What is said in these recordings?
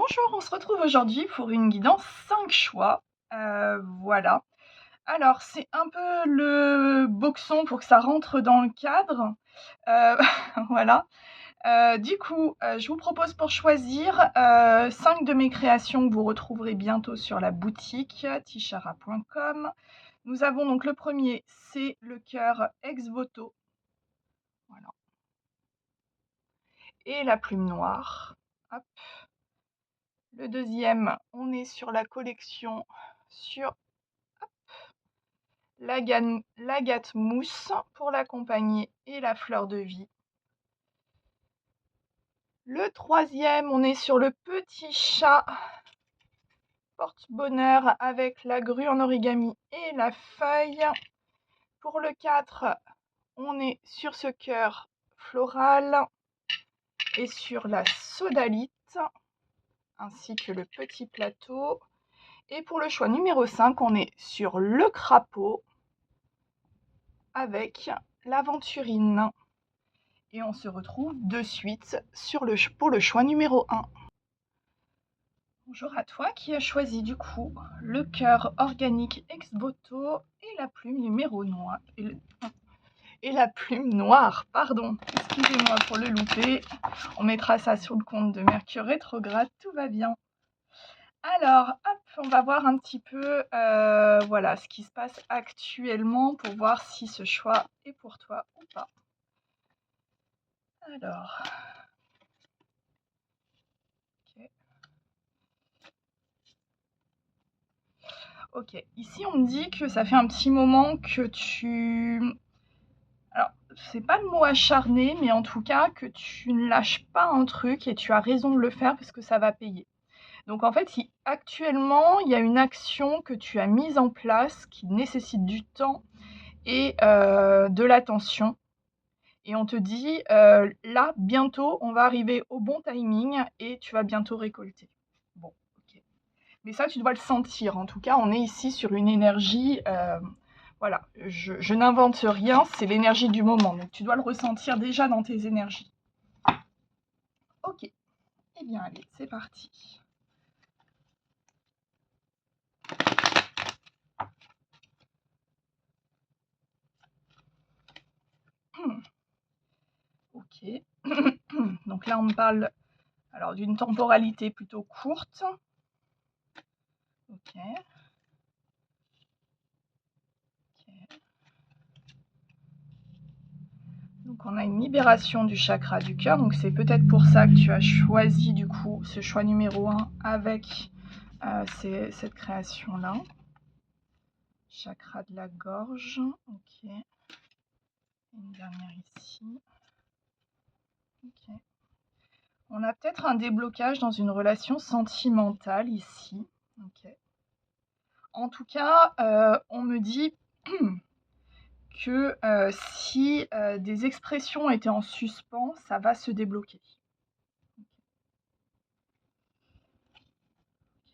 Bonjour, on se retrouve aujourd'hui pour une guidance 5 choix. Voilà. Alors, c'est un peu le boxon pour que ça rentre dans le cadre. Heu, voilà. Du coup, je vous propose pour choisir, 5 de mes créations que vous retrouverez bientôt sur la boutique tichara.com. Nous avons donc le premier, c'est le cœur ex voto, voilà, et la plume noire. Hop. Le deuxième, on est sur la collection sur l'agate mousse pour l'accompagner et la fleur de vie. Le troisième, on est sur le petit chat porte-bonheur avec la grue en origami et la feuille. Pour le 4, on est sur ce cœur floral et sur la sodalite, ainsi que le petit plateau. Et pour le choix numéro 5, on est sur le crapaud avec l'aventurine. Et on se retrouve de suite pour le choix numéro 1. Bonjour à toi qui as choisi du coup le cœur organique ex voto et la plume numéro noire. Et la plume noire, pardon, excusez-moi pour le louper. On mettra ça sur le compte de Mercure rétrograde, tout va bien. Alors, hop, on va voir un petit peu voilà, ce qui se passe actuellement pour voir si ce choix est pour toi ou pas. Alors, ok. Ok, ici on me dit que ça fait un petit moment que tu... Alors, c'est pas le mot acharné, mais en tout cas que tu ne lâches pas un truc et tu as raison de le faire parce que ça va payer. Donc en fait, si actuellement il y a une action que tu as mise en place qui nécessite du temps et de l'attention, et on te dit là, bientôt, on va arriver au bon timing et tu vas bientôt récolter. Bon, ok. Mais ça, tu dois le sentir. En tout cas, on est ici sur une énergie. Voilà, je n'invente rien, c'est l'énergie du moment. Donc, tu dois le ressentir déjà dans tes énergies. Ok. Eh bien, allez, c'est parti. Ok. Donc là, on me parle alors d'une temporalité plutôt courte. Ok. Donc on a une libération du chakra du cœur, donc c'est peut-être pour ça que tu as choisi du coup ce choix numéro 1 avec cette création-là. Chakra de la gorge, ok. Une dernière ici. Ok. On a peut-être un déblocage dans une relation sentimentale ici. Ok. En tout cas, on me dit que si des expressions étaient en suspens, ça va se débloquer.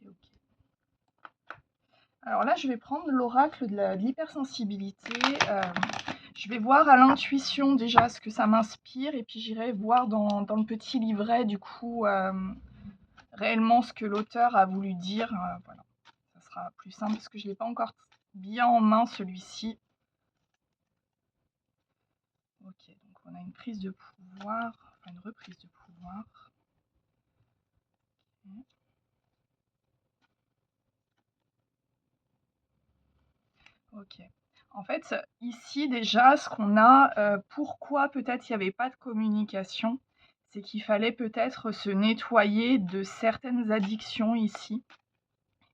Ok. Alors là, je vais prendre l'oracle de l'hypersensibilité. Je vais voir à l'intuition déjà ce que ça m'inspire et puis j'irai voir dans le petit livret du coup réellement ce que l'auteur a voulu dire. Voilà, ça sera plus simple parce que je ne l'ai pas encore bien en main celui-ci. Ok, donc on a une prise de pouvoir, enfin une reprise de pouvoir. Ok. En fait, ici déjà, ce qu'on a, pourquoi peut-être il n'y avait pas de communication, c'est qu'il fallait peut-être se nettoyer de certaines addictions ici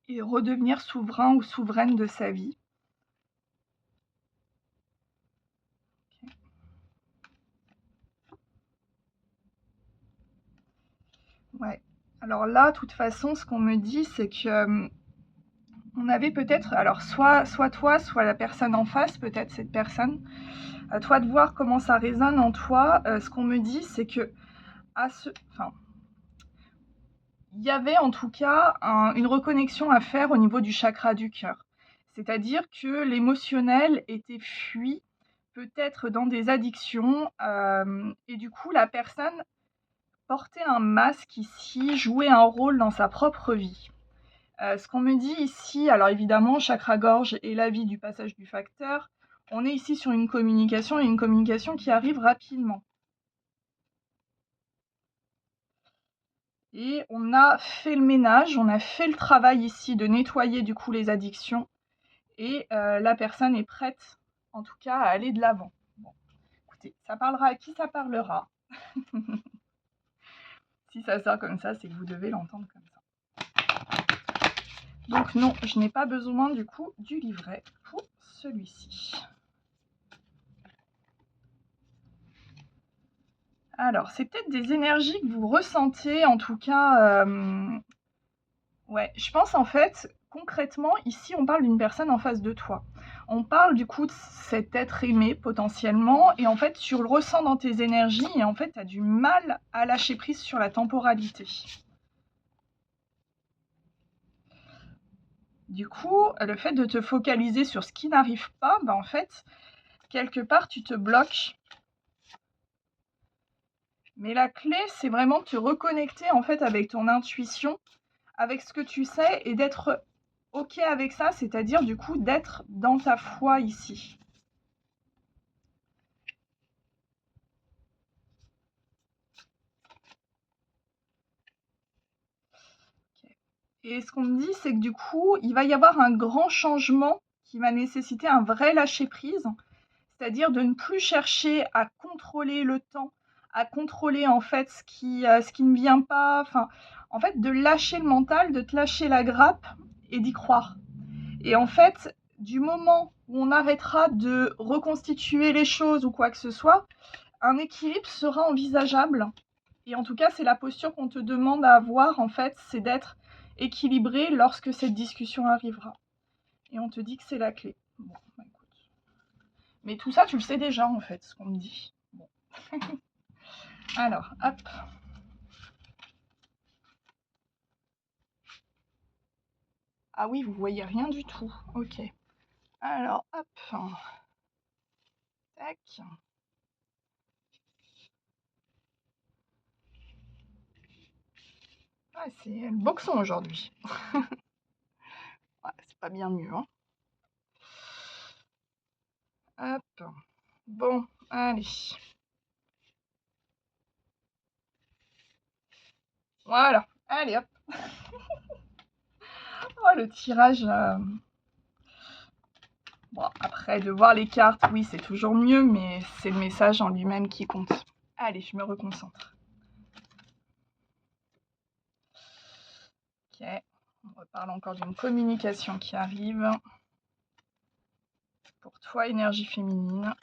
et redevenir souverain ou souveraine de sa vie. Ok. Ouais. Alors là, de toute façon, ce qu'on me dit, c'est que on avait peut-être, alors soit toi, soit la personne en face, peut-être cette personne, à toi de voir comment ça résonne en toi. Ce qu'on me dit, c'est que enfin, il y avait en tout cas une reconnexion à faire au niveau du chakra du cœur. C'est-à-dire que l'émotionnel était fui, peut-être dans des addictions, et du coup la personne porter un masque ici, jouer un rôle dans sa propre vie. Ce qu'on me dit ici, alors évidemment, chakra-gorge et la vie du passage du facteur, on est ici sur une communication et une communication qui arrive rapidement. Et on a fait le ménage, on a fait le travail ici de nettoyer du coup les addictions et la personne est prête en tout cas à aller de l'avant. Bon, écoutez, ça parlera à qui ça parlera. Si ça sort comme ça, c'est que vous devez l'entendre comme ça. Donc non, je n'ai pas besoin du coup du livret pour celui-ci. Alors, c'est peut-être des énergies que vous ressentez, en tout cas, ouais, je pense en fait, concrètement, ici, on parle d'une personne en face de toi. On parle du coup de cet être aimé potentiellement, et en fait, tu le ressens dans tes énergies, et en fait, tu as du mal à lâcher prise sur la temporalité. Du coup, le fait de te focaliser sur ce qui n'arrive pas, en fait, quelque part, tu te bloques. Mais la clé, c'est vraiment de te reconnecter en fait avec ton intuition, avec ce que tu sais et d'être OK avec ça, c'est-à-dire du coup d'être dans ta foi ici. Okay. Et ce qu'on me dit, c'est que du coup, il va y avoir un grand changement qui va nécessiter un vrai lâcher-prise, c'est-à-dire de ne plus chercher à contrôler le temps, à contrôler en fait ce qui ne vient pas, enfin, en fait, de lâcher le mental, de te lâcher la grappe et d'y croire. Et en fait, du moment où on arrêtera de reconstituer les choses ou quoi que ce soit, un équilibre sera envisageable. Et en tout cas, c'est la posture qu'on te demande à avoir, en fait, c'est d'être équilibré lorsque cette discussion arrivera. Et on te dit que c'est la clé. Bon, écoute. Mais tout ça, tu le sais déjà, en fait, ce qu'on me dit. Bon. Alors, hop. Ah oui, vous voyez rien du tout. Ok. Alors, hop. Tac. Ah, c'est le boxon aujourd'hui. Ouais, c'est pas bien mieux, hein. Hop. Bon, allez. Voilà. Allez, hop. Oh, le tirage. Bon, après, de voir les cartes, oui, c'est toujours mieux, mais c'est le message en lui-même qui compte. Allez, je me reconcentre. Ok. On reparle encore d'une communication qui arrive. Pour toi, énergie féminine.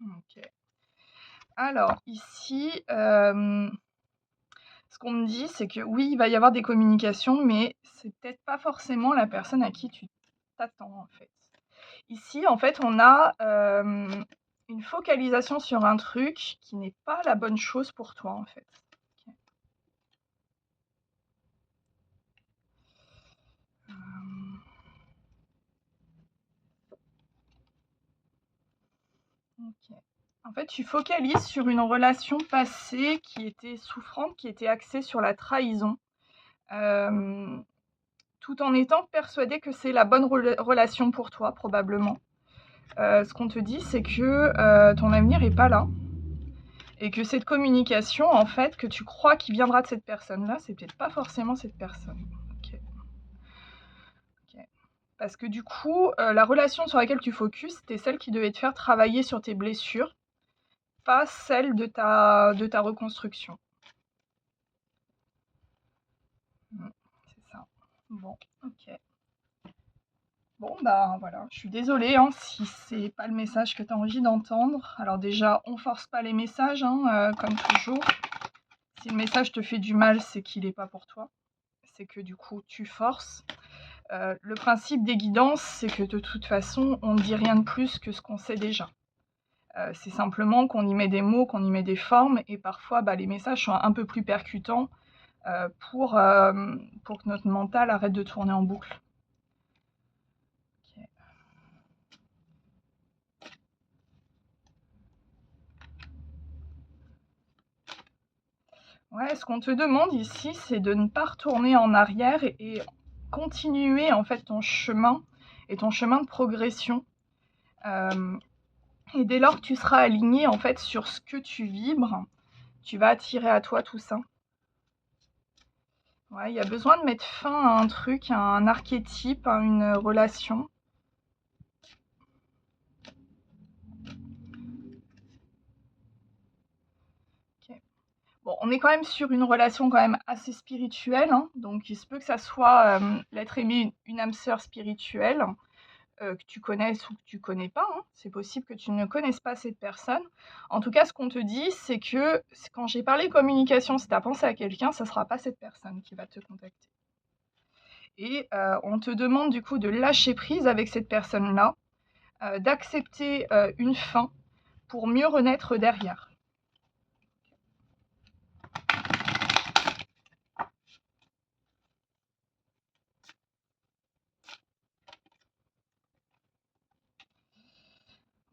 Ok. Alors, ici, ce qu'on me dit, c'est que oui, il va y avoir des communications, mais c'est peut-être pas forcément la personne à qui tu t'attends, en fait. Ici, en fait, on a une focalisation sur un truc qui n'est pas la bonne chose pour toi, en fait. Ok. En fait, tu focalises sur une relation passée qui était souffrante, qui était axée sur la trahison, tout en étant persuadé que c'est la bonne relation pour toi, probablement. Ce qu'on te dit, c'est que ton avenir n'est pas là. Et que cette communication, en fait, que tu crois qu'il viendra de cette personne-là, c'est peut-être pas forcément cette personne. Ok. Ok. Parce que du coup, la relation sur laquelle tu focuses, c'était celle qui devait te faire travailler sur tes blessures, pas celle de ta reconstruction. C'est ça. Bon, ok. Bon, bah voilà, je suis désolée hein, si c'est pas le message que tu as envie d'entendre. Alors déjà, on force pas les messages, hein, comme toujours. Si le message te fait du mal, c'est qu'il n'est pas pour toi. C'est que du coup, tu forces. Le principe des guidances, c'est que de toute façon, on ne dit rien de plus que ce qu'on sait déjà. C'est simplement qu'on y met des mots, qu'on y met des formes, et parfois, les messages sont un peu plus percutants pour que notre mental arrête de tourner en boucle. Okay. Ouais, ce qu'on te demande ici, c'est de ne pas retourner en arrière et continuer en fait ton chemin et ton chemin de progression. Hem et dès lors que tu seras aligné en fait sur ce que tu vibres, tu vas attirer à toi tout ça. Ouais, il y a besoin de mettre fin à un truc, à un archétype, à une relation. OK. Bon, on est quand même sur une relation quand même assez spirituelle, hein, donc il se peut que ça soit, l'être aimé, une âme sœur spirituelle, que tu connaisses ou que tu connais pas, hein. C'est possible que tu ne connaisses pas cette personne. En tout cas, ce qu'on te dit, c'est que quand j'ai parlé communication, si tu as pensé à quelqu'un, ça sera pas cette personne qui va te contacter et on te demande du coup de lâcher prise avec cette personne-là, d'accepter, une fin pour mieux renaître derrière.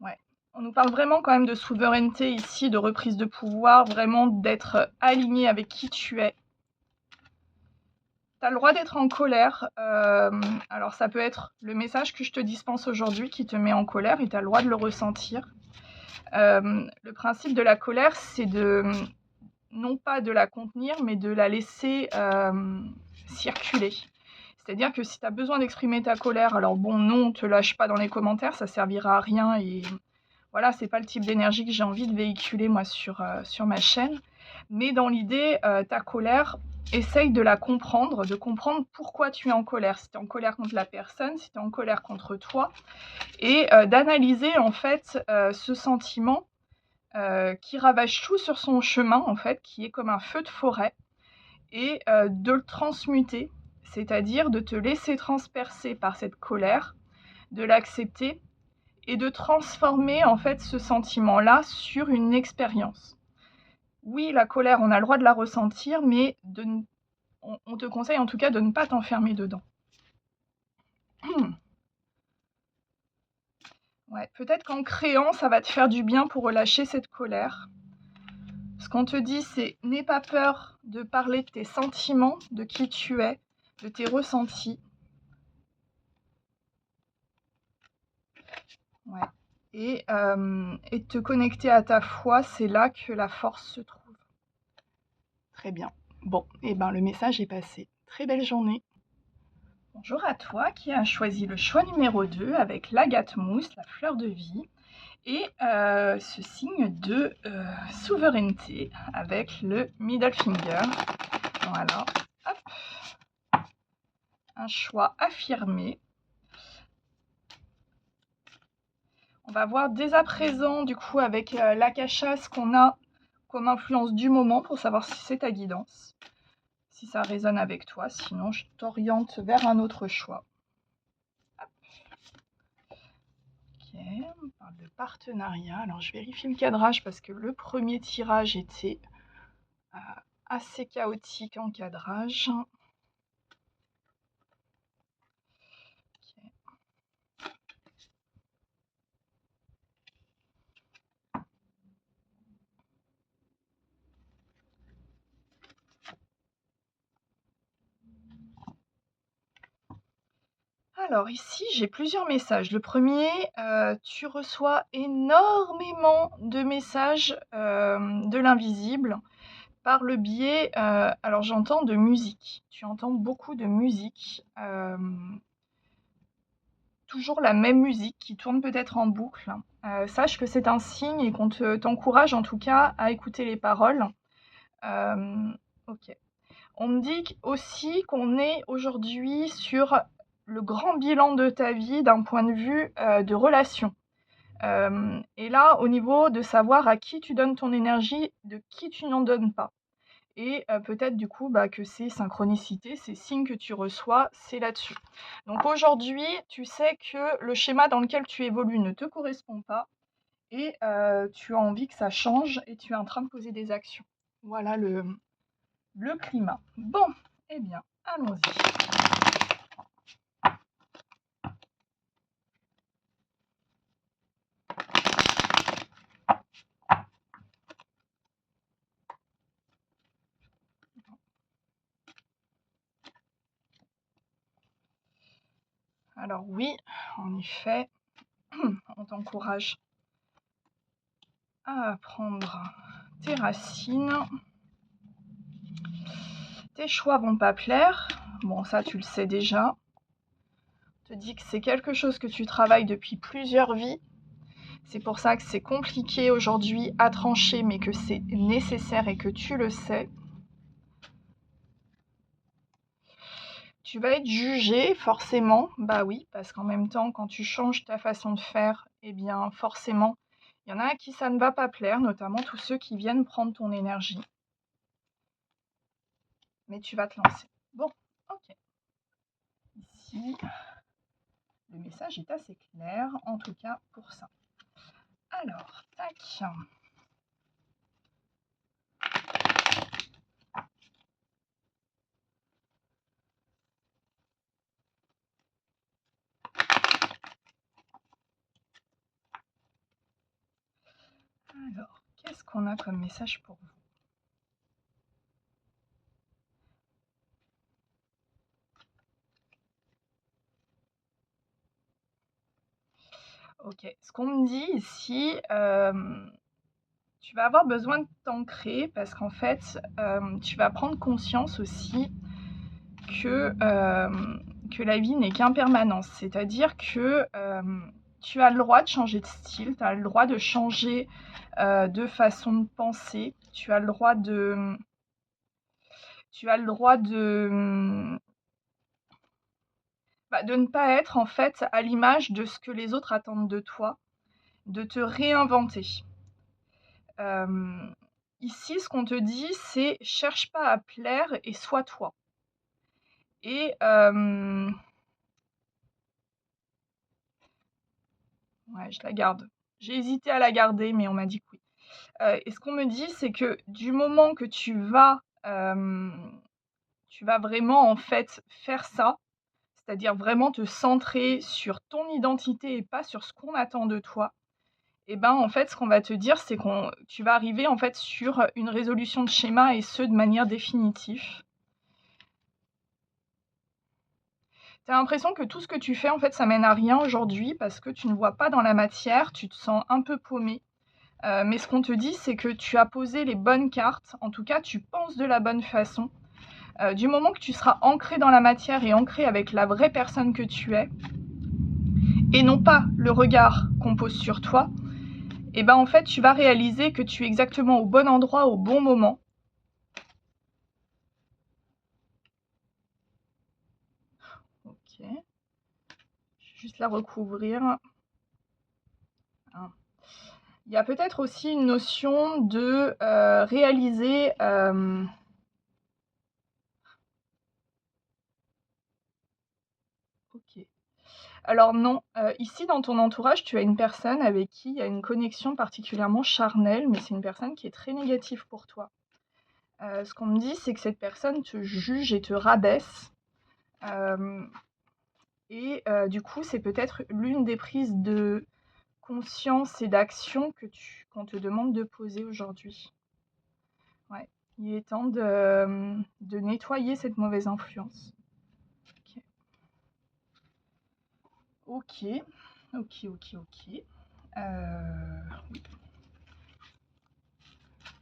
Ouais. On nous parle vraiment quand même de souveraineté ici, de reprise de pouvoir, vraiment d'être aligné avec qui tu es. Tu as le droit d'être en colère. Alors ça peut être le message que je te dispense aujourd'hui qui te met en colère et tu as le droit de le ressentir. Le principe de la colère, c'est de non pas de la contenir, mais de la laisser circuler. C'est-à-dire que si tu as besoin d'exprimer ta colère, alors bon, non, te lâche pas dans les commentaires, ça servira à rien et voilà, c'est pas le type d'énergie que j'ai envie de véhiculer moi sur ma chaîne. Mais dans l'idée, ta colère, essaye de comprendre pourquoi tu es en colère. Si tu es en colère contre la personne, si tu es en colère contre toi et d'analyser en fait, ce sentiment, qui ravage tout sur son chemin en fait, qui est comme un feu de forêt et de le transmuter. C'est-à-dire de te laisser transpercer par cette colère, de l'accepter et de transformer en fait ce sentiment-là sur une expérience. Oui, la colère, on a le droit de la ressentir, mais on te conseille en tout cas de ne pas t'enfermer dedans. Ouais, peut-être qu'en créant, ça va te faire du bien pour relâcher cette colère. Ce qu'on te dit, c'est n'aie pas peur de parler de tes sentiments, de qui tu es, de tes ressentis. Ouais. Et de te connecter à ta foi, c'est là que la force se trouve. Très bien. Bon, et ben le message est passé. Très belle journée. Bonjour à toi qui as choisi le choix numéro 2 avec l'agate mousse, la fleur de vie, et ce signe de souveraineté avec le middle finger. Voilà, hop, un choix affirmé. On va voir dès à présent, du coup, avec l'akasha, ce qu'on a comme influence du moment pour savoir si c'est ta guidance, si ça résonne avec toi. Sinon, je t'oriente vers un autre choix. Ok, on parle de partenariat. Alors, je vérifie le cadrage parce que le premier tirage était assez chaotique en cadrage. Ok. Alors ici, j'ai plusieurs messages. Le premier, tu reçois énormément de messages de l'invisible par le biais, alors j'entends de musique. Tu entends beaucoup de musique, toujours la même musique qui tourne peut-être en boucle. Sache que c'est un signe et qu'on t'encourage en tout cas à écouter les paroles. Ok. On me dit aussi qu'on est aujourd'hui sur le grand bilan de ta vie d'un point de vue de relation. Et là, au niveau de savoir à qui tu donnes ton énergie, de qui tu n'en donnes pas. Et peut-être du coup que ces synchronicités, ces signes que tu reçois, c'est là-dessus. Donc aujourd'hui, tu sais que le schéma dans lequel tu évolues ne te correspond pas et tu as envie que ça change et tu es en train de poser des actions. Voilà le climat. Bon, eh bien, allons-y. Alors oui, en effet, on t'encourage à prendre tes racines. Tes choix vont pas plaire. Bon, ça, tu le sais déjà. Je te dis que c'est quelque chose que tu travailles depuis plusieurs vies. C'est pour ça que c'est compliqué aujourd'hui à trancher, mais que c'est nécessaire et que tu le sais. Tu vas être jugé, forcément. Bah oui, parce qu'en même temps, quand tu changes ta façon de faire, eh bien, forcément, il y en a à qui ça ne va pas plaire, notamment tous ceux qui viennent prendre ton énergie. Mais tu vas te lancer. Bon, ok. Ici, le message est assez clair, en tout cas pour ça. Alors, tac. Alors, qu'est-ce qu'on a comme message pour vous? Ok, ce qu'on me dit ici, tu vas avoir besoin de t'ancrer parce qu'en fait, tu vas prendre conscience aussi que la vie n'est qu'impermanence. C'est-à-dire que tu as le droit de changer de style, tu as le droit de changer de façon de penser, tu as le droit de... Tu as le droit de ne pas être en fait à l'image de ce que les autres attendent de toi, de te réinventer. Ici, ce qu'on te dit, c'est cherche pas à plaire et sois toi. Et ouais, je la garde. J'ai hésité à la garder, mais on m'a dit que oui. Et ce qu'on me dit, c'est que du moment que tu vas vraiment en fait faire ça, c'est-à-dire vraiment te centrer sur ton identité et pas sur ce qu'on attend de toi, et ben en fait, ce qu'on va te dire, c'est que tu vas arriver en fait sur une résolution de schéma et ce de manière définitive. Tu as l'impression que tout ce que tu fais, en fait, ça mène à rien aujourd'hui parce que tu ne vois pas dans la matière, tu te sens un peu paumé. Mais ce qu'on te dit, c'est que tu as posé les bonnes cartes, en tout cas, tu penses de la bonne façon. Du moment que tu seras ancré dans la matière et ancré avec la vraie personne que tu es, et non pas le regard qu'on pose sur toi, et ben en fait, tu vas réaliser que tu es exactement au bon endroit, au bon moment. Ok. Je vais juste la recouvrir. Hein. Il y a peut-être aussi une notion de réaliser... Ok. Alors non, ici dans ton entourage, tu as une personne avec qui il y a une connexion particulièrement charnelle, mais c'est une personne qui est très négative pour toi. Ce qu'on me dit, c'est que cette personne te juge et te rabaisse. Du coup, c'est peut-être l'une des prises de conscience et d'action qu'on te demande de poser aujourd'hui. Ouais, il est temps de nettoyer cette mauvaise influence. Ok, ok, ok, ok. Oui.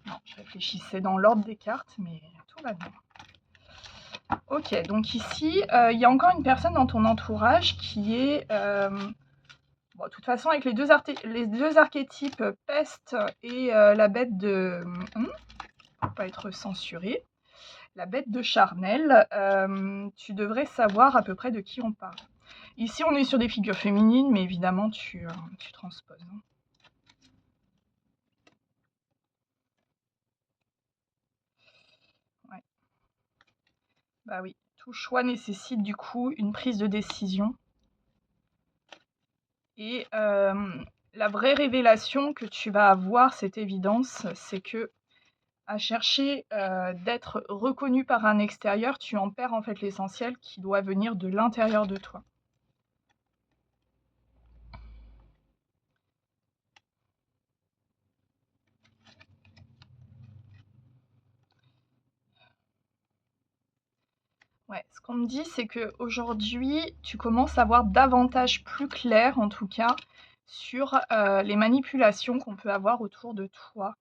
Non, je réfléchissais dans l'ordre des cartes, mais tout va bien. Ok, donc ici, il y a encore une personne dans ton entourage qui est... bon, de toute façon, avec les deux archétypes peste et la bête de... pour pas être censurée, la bête de charnel, tu devrais savoir à peu près de qui on parle. Ici, on est sur des figures féminines, mais évidemment, tu transposes. Hein. Ouais. Bah oui, tout choix nécessite du coup une prise de décision. Et la vraie révélation que tu vas avoir, cette évidence, c'est que à chercher d'être reconnu par un extérieur, tu en perds en fait l'essentiel qui doit venir de l'intérieur de toi. Ouais, Ouais, ce qu'on me dit, c'est qu'aujourd'hui, tu commences à voir davantage plus clair, en tout cas, sur, les manipulations qu'on peut avoir autour de toi.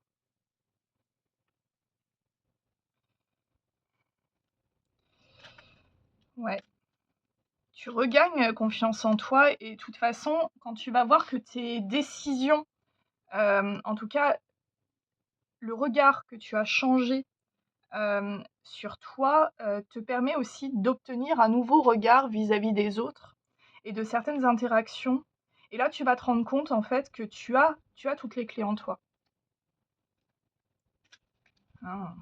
Ouais, tu regagnes, confiance en toi et de toute façon, quand tu vas voir que tes décisions, en tout cas, le regard que tu as changé, sur toi, te permet aussi d'obtenir un nouveau regard vis-à-vis des autres et de certaines interactions et là, tu vas te rendre compte, en fait, que tu as toutes les clés en toi. Ah.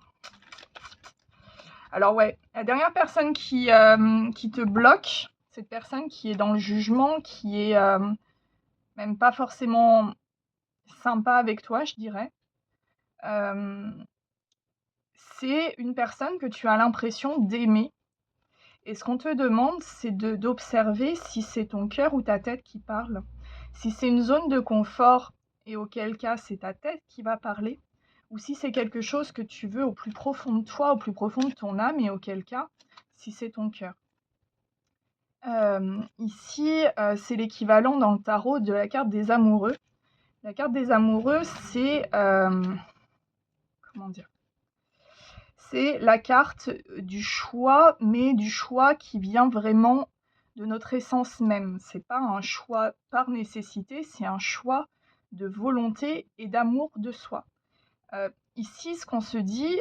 Alors ouais, la dernière personne qui te bloque, cette personne qui est dans le jugement, qui est, même pas forcément sympa avec toi, je dirais, hem, c'est une personne que tu as l'impression d'aimer et ce qu'on te demande, c'est d'observer si c'est ton cœur ou ta tête qui parle. Si c'est une zone de confort et auquel cas c'est ta tête qui va parler, ou si c'est quelque chose que tu veux au plus profond de toi, au plus profond de ton âme et auquel cas, si c'est ton cœur. Ici, c'est l'équivalent dans le tarot de la carte des amoureux. La carte des amoureux, c'est, comment dire? C'est la carte du choix, mais du choix qui vient vraiment de notre essence même. C'est pas un choix par nécessité, c'est un choix de volonté et d'amour de soi. Ici, ce qu'on se dit,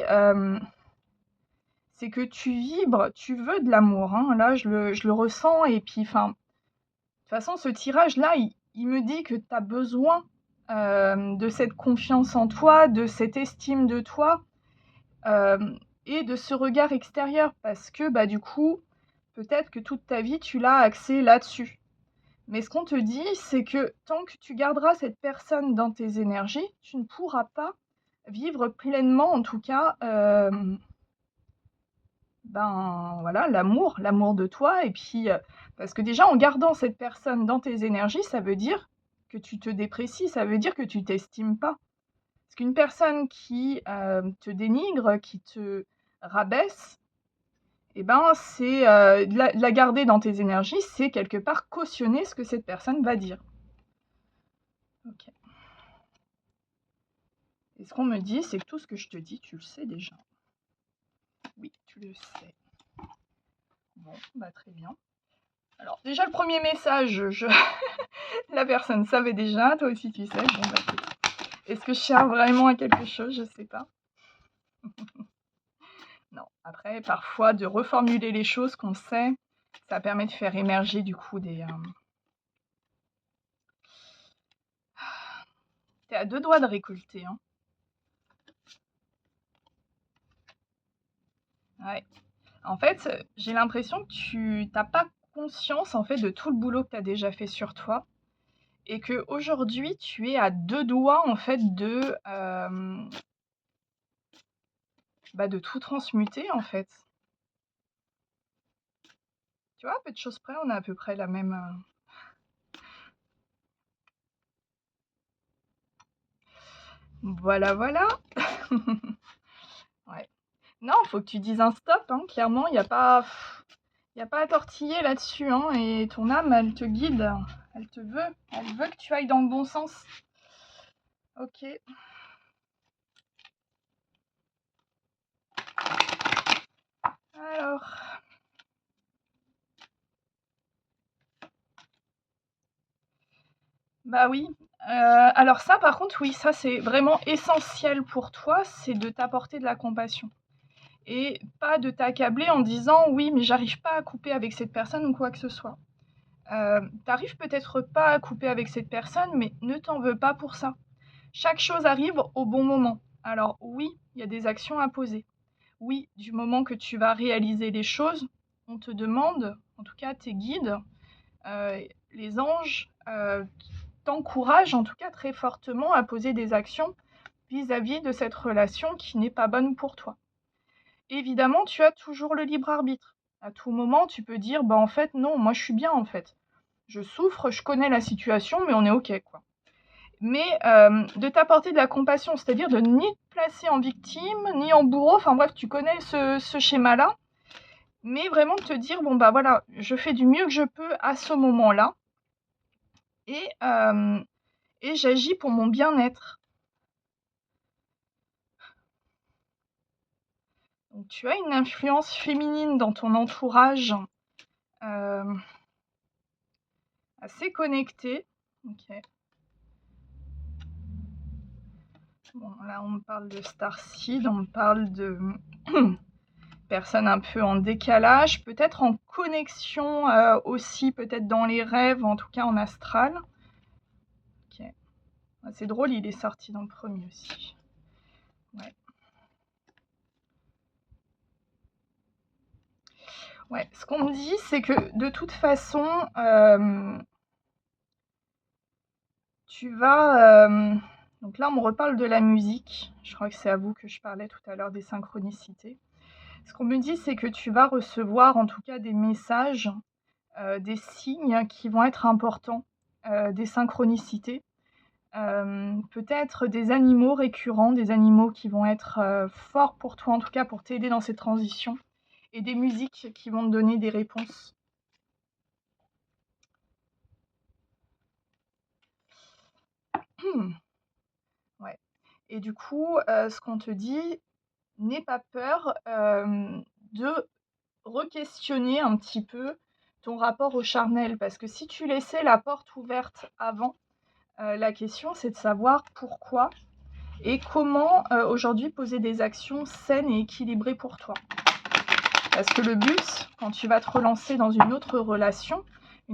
c'est que tu vibres, tu veux de l'amour, hein. Là, je le ressens et puis, enfin, de toute façon, ce tirage-là, il me dit que tu as besoin, de cette confiance en toi, de cette estime de toi, et de ce regard extérieur parce que, bah, du coup, peut-être que toute ta vie, tu l'as axé là-dessus. Mais ce qu'on te dit, c'est que tant que tu garderas cette personne dans tes énergies, tu ne pourras pas vivre pleinement, en tout cas, ben, voilà, l'amour de toi et puis, parce que déjà en gardant cette personne dans tes énergies, ça veut dire que tu te déprécies, ça veut dire que tu t'estimes pas. Parce qu'une personne qui, te dénigre, qui te rabaisse, et ben, c'est, de la garder dans tes énergies, c'est quelque part cautionner ce que cette personne va dire. OK. Et ce qu'on me dit, c'est que tout ce que je te dis, tu le sais déjà. Oui, tu le sais. Bon, bah, très bien. Alors déjà le premier message, la personne savait déjà, toi aussi tu sais. Bon, bah, écoute. Est-ce que je sers vraiment à quelque chose? Je sais pas. Non. Après, parfois, de reformuler les choses qu'on sait, ça permet de faire émerger du coup des, tu à 2 doigts de récolter, hein. Ouais. En fait, j'ai l'impression que tu n'as pas conscience, en fait, de tout le boulot que tu as déjà fait sur toi et qu'aujourd'hui, tu es à 2 doigts, en fait, bah, de tout transmuter, en fait. Tu vois, à peu de choses près, on a à peu près la même, voilà, voilà. Ouais. Non, faut que tu dises un stop, hein, clairement, il y a pas à tortiller là-dessus, hein, et ton âme, elle te guide, elle veut que tu ailles dans le bon sens. OK. Alors, bah oui, alors ça, par contre, oui, ça, c'est vraiment essentiel pour toi, c'est de t'apporter de la compassion et pas de t'accabler en disant: «Oui, mais j'arrive pas à couper avec cette personne» ou quoi que ce soit. Tu peut-être pas à couper avec cette personne, mais ne t'en veux pas pour ça. Chaque chose arrive au bon moment. Alors oui, il y a des actions à poser. Oui, du moment que tu vas réaliser les choses, on te demande, en tout cas tes guides, les anges, t'encouragent en tout cas très fortement à poser des actions vis-à-vis de cette relation qui n'est pas bonne pour toi. Évidemment, tu as toujours le libre arbitre. À tout moment, tu peux dire: «Bah, en fait, non, moi je suis bien, en fait. Je souffre, je connais la situation, mais on est OK, quoi». Mais de t'apporter de la compassion, c'est-à-dire de ni te placer en victime, ni en bourreau, enfin bref, tu connais ce schéma-là, mais vraiment te dire: «Bon, bah, voilà, je fais du mieux que je peux à ce moment-là et j'agis pour mon bien-être». Donc tu as une influence féminine dans ton entourage, hem, assez connectée. OK. Bon, là, on me parle de starseed, on me parle de personnes un peu en décalage, peut-être en connexion, aussi, peut-être dans les rêves, en tout cas en astral. OK. Ah, c'est drôle, il est sorti dans le premier aussi. Ouais. Ouais, ce qu'on me dit, c'est que de toute façon, tu vas, donc là, on me reparle de la musique. Je crois que c'est à vous que je parlais tout à l'heure des synchronicités. Ce qu'on me dit, c'est que tu vas recevoir en tout cas des messages, des signes qui vont être importants, des synchronicités. Peut-être des animaux récurrents, des animaux qui vont être, forts pour toi, en tout cas pour t'aider dans cette transition, et des musiques qui vont te donner des réponses. Ouais, et du coup, ce qu'on te dit: «N'aie pas peur, de re-questionner un petit peu ton rapport au charnel». Parce que si tu laissais la porte ouverte avant, la question c'est de savoir pourquoi et comment, aujourd'hui poser des actions saines et équilibrées pour toi. Parce que le but, quand tu vas te relancer dans une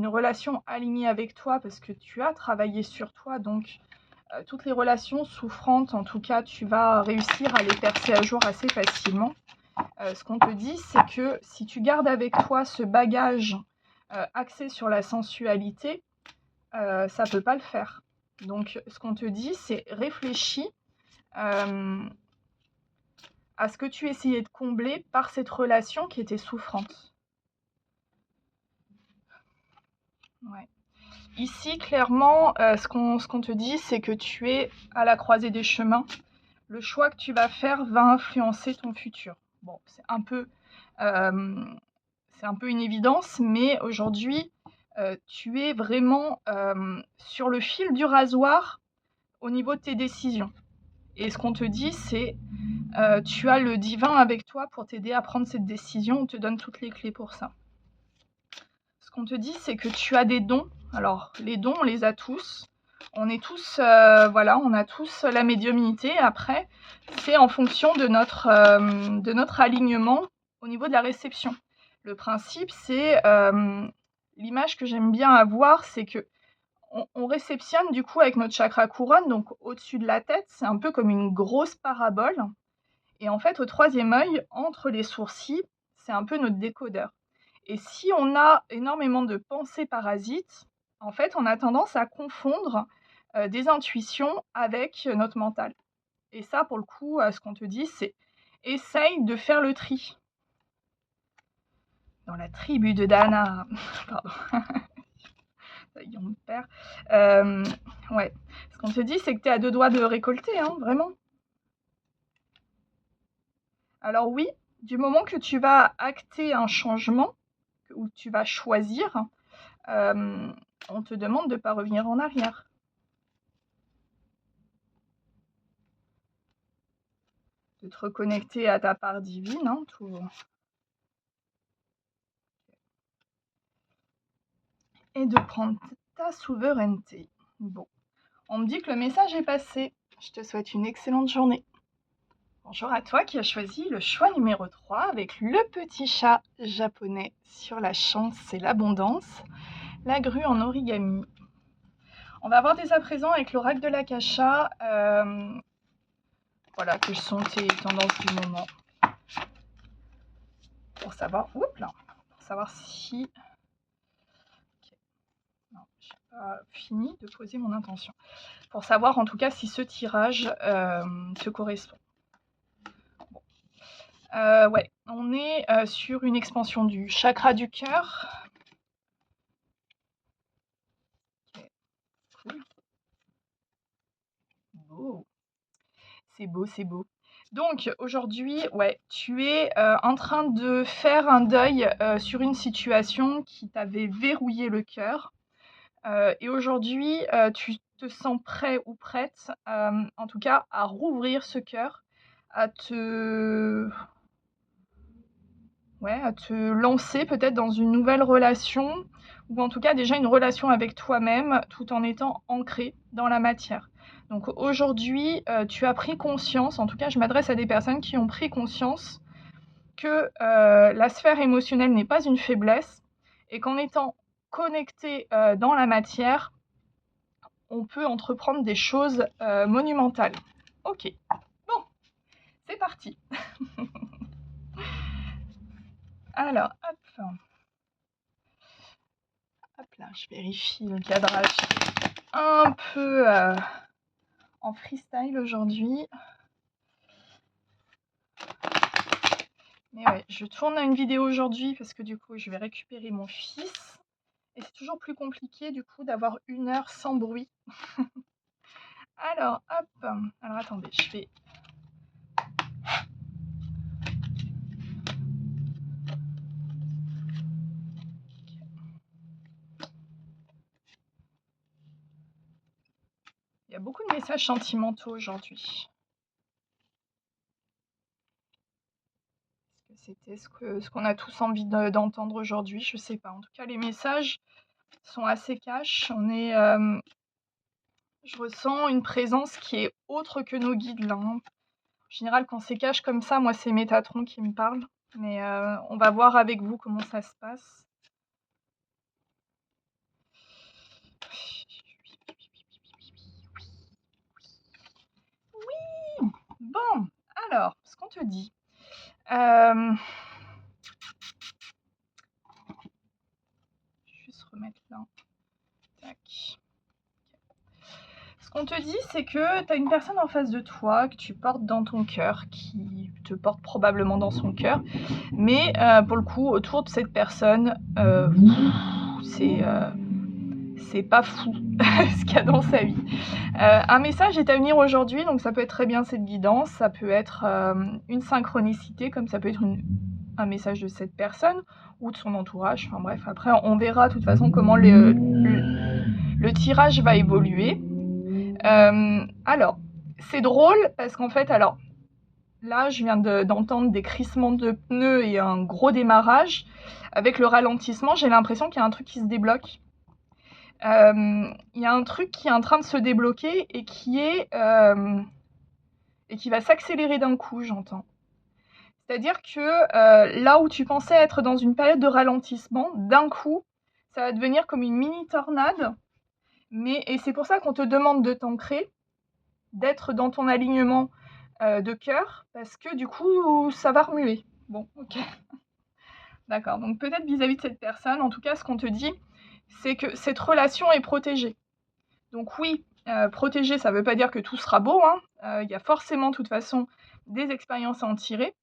relation alignée avec toi parce que tu as travaillé sur toi, donc toutes les relations souffrantes, en tout cas, tu vas réussir à les percer à jour assez facilement. Ce qu'on te dit, c'est que si tu gardes avec toi ce bagage, axé sur la sensualité, ça peut pas le faire. Donc ce qu'on te dit, c'est réfléchis, hem, à ce que tu essayais de combler par cette relation qui était souffrante. Ouais. Ici, clairement, ce qu'on te dit, c'est que tu es à la croisée des chemins. Le choix que tu vas faire va influencer ton futur. Bon, c'est un peu une évidence, mais aujourd'hui, tu es vraiment, sur le fil du rasoir au niveau de tes décisions. Et ce qu'on te dit, c'est, tu as le divin avec toi pour t'aider à prendre cette décision. On te donne toutes les clés pour ça. Ce qu'on te dit, c'est que tu as des dons. Alors, les dons, on les a tous. On est tous, voilà, on a tous la médiumnité. Après, c'est en fonction de notre alignement au niveau de la réception. Le principe, c'est, l'image que j'aime bien avoir, c'est que on réceptionne du coup avec notre chakra couronne, donc au-dessus de la tête, c'est un peu comme une grosse parabole. Et en fait, au troisième œil, entre les sourcils, c'est un peu notre décodeur. Et si on a énormément de pensées parasites, en fait, on a tendance à confondre, des intuitions avec, notre mental. Et ça, pour le coup, ce qu'on te dit, c'est: «Essaye de faire le tri». Dans la tribu de Dana, pardon, ça y est, on me perd. Ouais, ce qu'on te dit, c'est que tu es à 2 doigts de récolter, hein, vraiment. Alors oui, du moment que tu vas acter un changement, ou tu vas choisir, on te demande de ne pas revenir en arrière. De te reconnecter à ta part divine, hein, tout. Et de prendre ta souveraineté. Bon, on me dit que le message est passé. Je te souhaite une excellente journée. Bonjour à toi qui as choisi le choix numéro 3 avec le petit chat japonais sur la chance et l'abondance, la grue en origami. On va voir dès à présent avec l'oracle de l'Akasha, voilà, quelles sont tes tendances du moment. Pour savoir, pour savoir si... Okay. Non, je n'ai pas fini de poser mon intention. Pour savoir en tout cas si ce tirage te correspond. Bon. Ouais, on est sur une expansion du chakra du cœur. Okay. Cool. Beau. C'est beau, c'est beau. Donc aujourd'hui, ouais, tu es, en train de faire un deuil, sur une situation qui t'avait verrouillé le cœur, et aujourd'hui, tu te sens prêt ou prête, en tout cas à rouvrir ce cœur, à te ouais, à te lancer peut-être dans une nouvelle relation ou en tout cas déjà une relation avec toi-même tout en étant ancré dans la matière. Donc aujourd'hui, tu as pris conscience, en tout cas je m'adresse à des personnes qui ont pris conscience que, la sphère émotionnelle n'est pas une faiblesse et qu'en étant connecté, dans la matière, on peut entreprendre des choses, monumentales. OK, bon, c'est parti. Alors hop. Hop là, je vérifie le cadrage un peu en freestyle aujourd'hui. Mais ouais, je tourne une vidéo aujourd'hui parce que du coup, je vais récupérer mon fils. Et c'est toujours plus compliqué du coup d'avoir 1 heure sans bruit. Alors, hop. Alors attendez, je vais... Il y a beaucoup de messages sentimentaux aujourd'hui. Est-ce que c'était ce qu'on a tous envie d'entendre aujourd'hui? Je sais pas. En tout cas, les messages sont assez cash. Je ressens une présence qui est autre que nos guides là, hein. En général, quand c'est cash comme ça, moi, c'est Métatron qui me parle. Mais on va voir avec vous comment ça se passe. Oui. Bon, alors, ce qu'on te dit. Je vais juste remettre là. Tac. Ce qu'on te dit, c'est que tu as une personne en face de toi que tu portes dans ton cœur, qui te porte probablement dans son cœur. Mais pour le coup, autour de cette personne, c'est pas fou ce qu'il y a dans sa vie. Un message est à venir aujourd'hui, donc ça peut être très bien cette guidance, ça peut être une synchronicité, comme ça peut être un message de cette personne ou de son entourage. Enfin bref, après on verra de toute façon comment le tirage va évoluer. Alors, c'est drôle parce qu'en fait, alors là, je viens d'entendre des crissements de pneus et un gros démarrage. Avec le ralentissement, j'ai l'impression qu'il y a un truc qui se débloque. Il y a un truc qui est en train de se débloquer et qui va s'accélérer d'un coup, j'entends. C'est-à-dire que là où tu pensais être dans une période de ralentissement, d'un coup, ça va devenir comme une mini tornade. Et c'est pour ça qu'on te demande de t'ancrer, d'être dans ton alignement de cœur, parce que du coup, ça va remuer. Bon, ok. D'accord. Donc peut-être vis-à-vis de cette personne, en tout cas, ce qu'on te dit, c'est que cette relation est protégée. Donc oui, protéger, ça ne veut pas dire que tout sera beau, hein. Il y a forcément, de toute façon, des expériences à en tirer.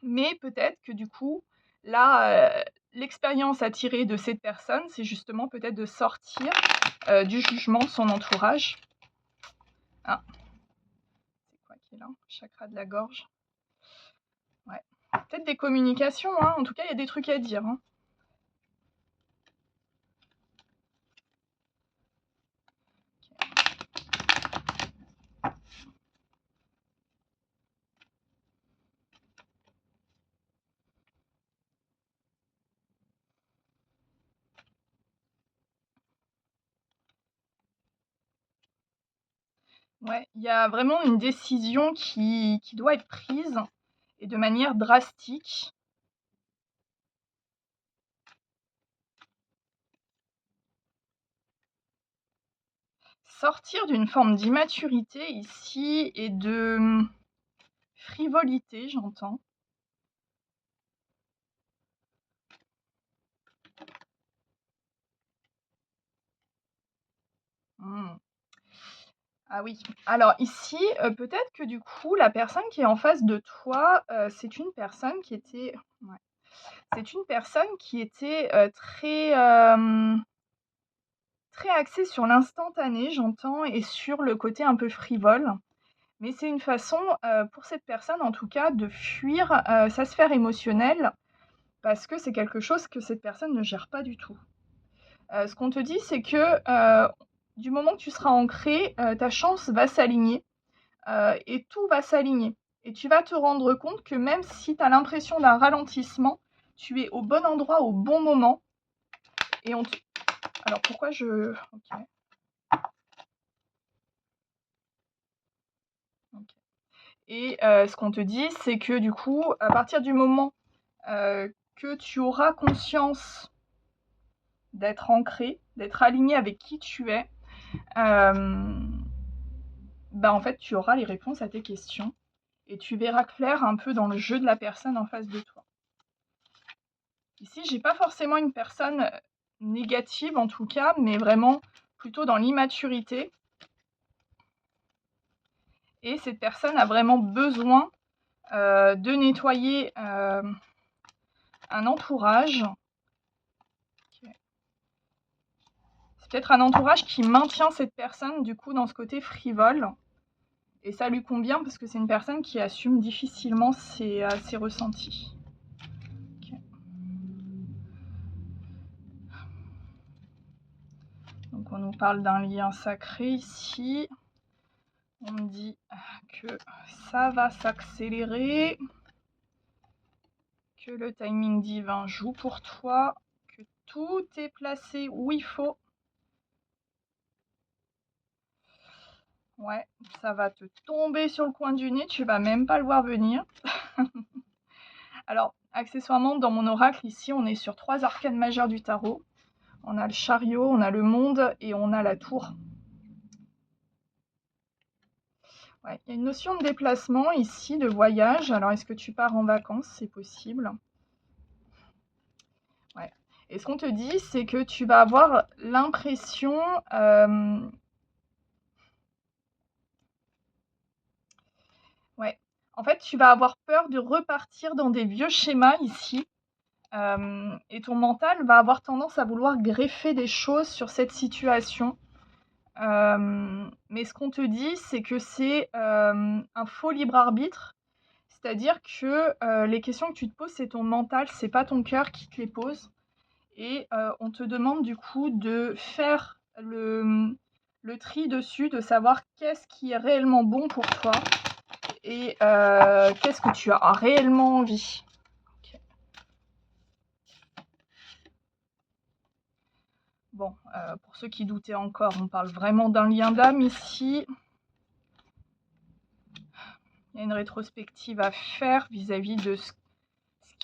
Mais peut-être que du coup, là, l'expérience à tirer de cette personne, c'est justement peut-être de sortir du jugement de son entourage. Ah, c'est quoi qui est là? Chakra de la gorge. Ouais. Peut-être des communications, hein. En tout cas, il y a des trucs à dire, hein. Ouais, il y a vraiment une décision qui doit être prise et de manière drastique. Sortir d'une forme d'immaturité ici et de frivolité, j'entends. Mmh. Ah oui. Alors ici, peut-être que du coup, la personne qui est en face de toi, c'est une personne qui était ouais, c'est une personne qui était, très axée sur l'instantané, j'entends et sur le côté un peu frivole. Mais c'est une façon, pour cette personne en tout cas de fuir, sa sphère émotionnelle parce que c'est quelque chose que cette personne ne gère pas du tout. Ce qu'on te dit, c'est que, du moment que tu seras ancré, ta chance va s'aligner, et tout va s'aligner et tu vas te rendre compte que même si tu as l'impression d'un ralentissement, tu es au bon endroit au bon moment et on te alors pourquoi je OK, OK et ce qu'on te dit, c'est que du coup, à partir du moment, que tu auras conscience d'être ancré, d'être aligné avec qui tu es, hem, bah, en fait, tu auras les réponses à tes questions et tu verras clair un peu dans le jeu de la personne en face de toi. Ici, j'ai pas forcément une personne, négative en tout cas, mais vraiment plutôt dans l'immaturité et cette personne a vraiment besoin, de nettoyer, un entourage. OK. C'est peut-être un entourage qui maintient cette personne du coup dans ce côté frivole et ça lui convient parce que c'est une personne qui assume difficilement ses ressentis. OK. Donc on nous parle d'un lien sacré ici. On me dit que ça va s'accélérer, que le timing divin joue pour toi, que tout est placé où il faut. Ouais, ça va te tomber sur le coin du nez, tu vas même pas le voir venir. Alors, accessoirement, dans mon oracle, ici, on est sur 3 arcanes majeures du tarot. On a le chariot, on a le monde et on a la tour. Ouais, il y a une notion de déplacement ici, de voyage. Alors, est-ce que tu pars en vacances? C'est possible. Ouais. Et ce qu'on te dit, c'est que tu vas avoir l'impression, ouais, en fait, tu vas avoir peur de repartir dans des vieux schémas ici, et ton mental va avoir tendance à vouloir greffer des choses sur cette situation. Mais ce qu'on te dit, c'est que c'est, un faux libre arbitre. C'est-à-dire que, les questions que tu te poses, c'est ton mental, c'est pas ton cœur qui te les pose et on te demande du coup de faire le tri dessus, de savoir qu'est-ce qui est réellement bon pour toi et qu'est-ce que tu as réellement envie. OK. Bon, pour ceux qui doutaient encore, on parle vraiment d'un lien d'âme ici. Il y a une rétrospective à faire vis-à-vis de ce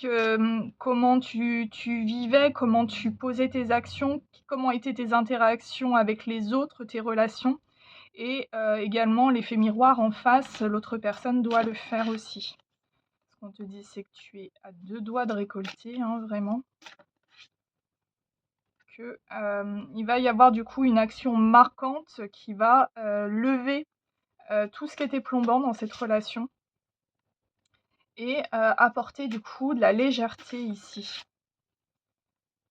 que, comment tu vivais, comment tu posais tes actions, comment étaient tes interactions avec les autres, tes relations et également l'effet miroir en face, l'autre personne doit le faire aussi. Ce qu'on te dit, c'est que tu es à 2 doigts de récolter, hein, vraiment. Que, il va y avoir du coup une action marquante qui va, lever, tout ce qui était plombant dans cette relation et apporter du coup de la légèreté ici.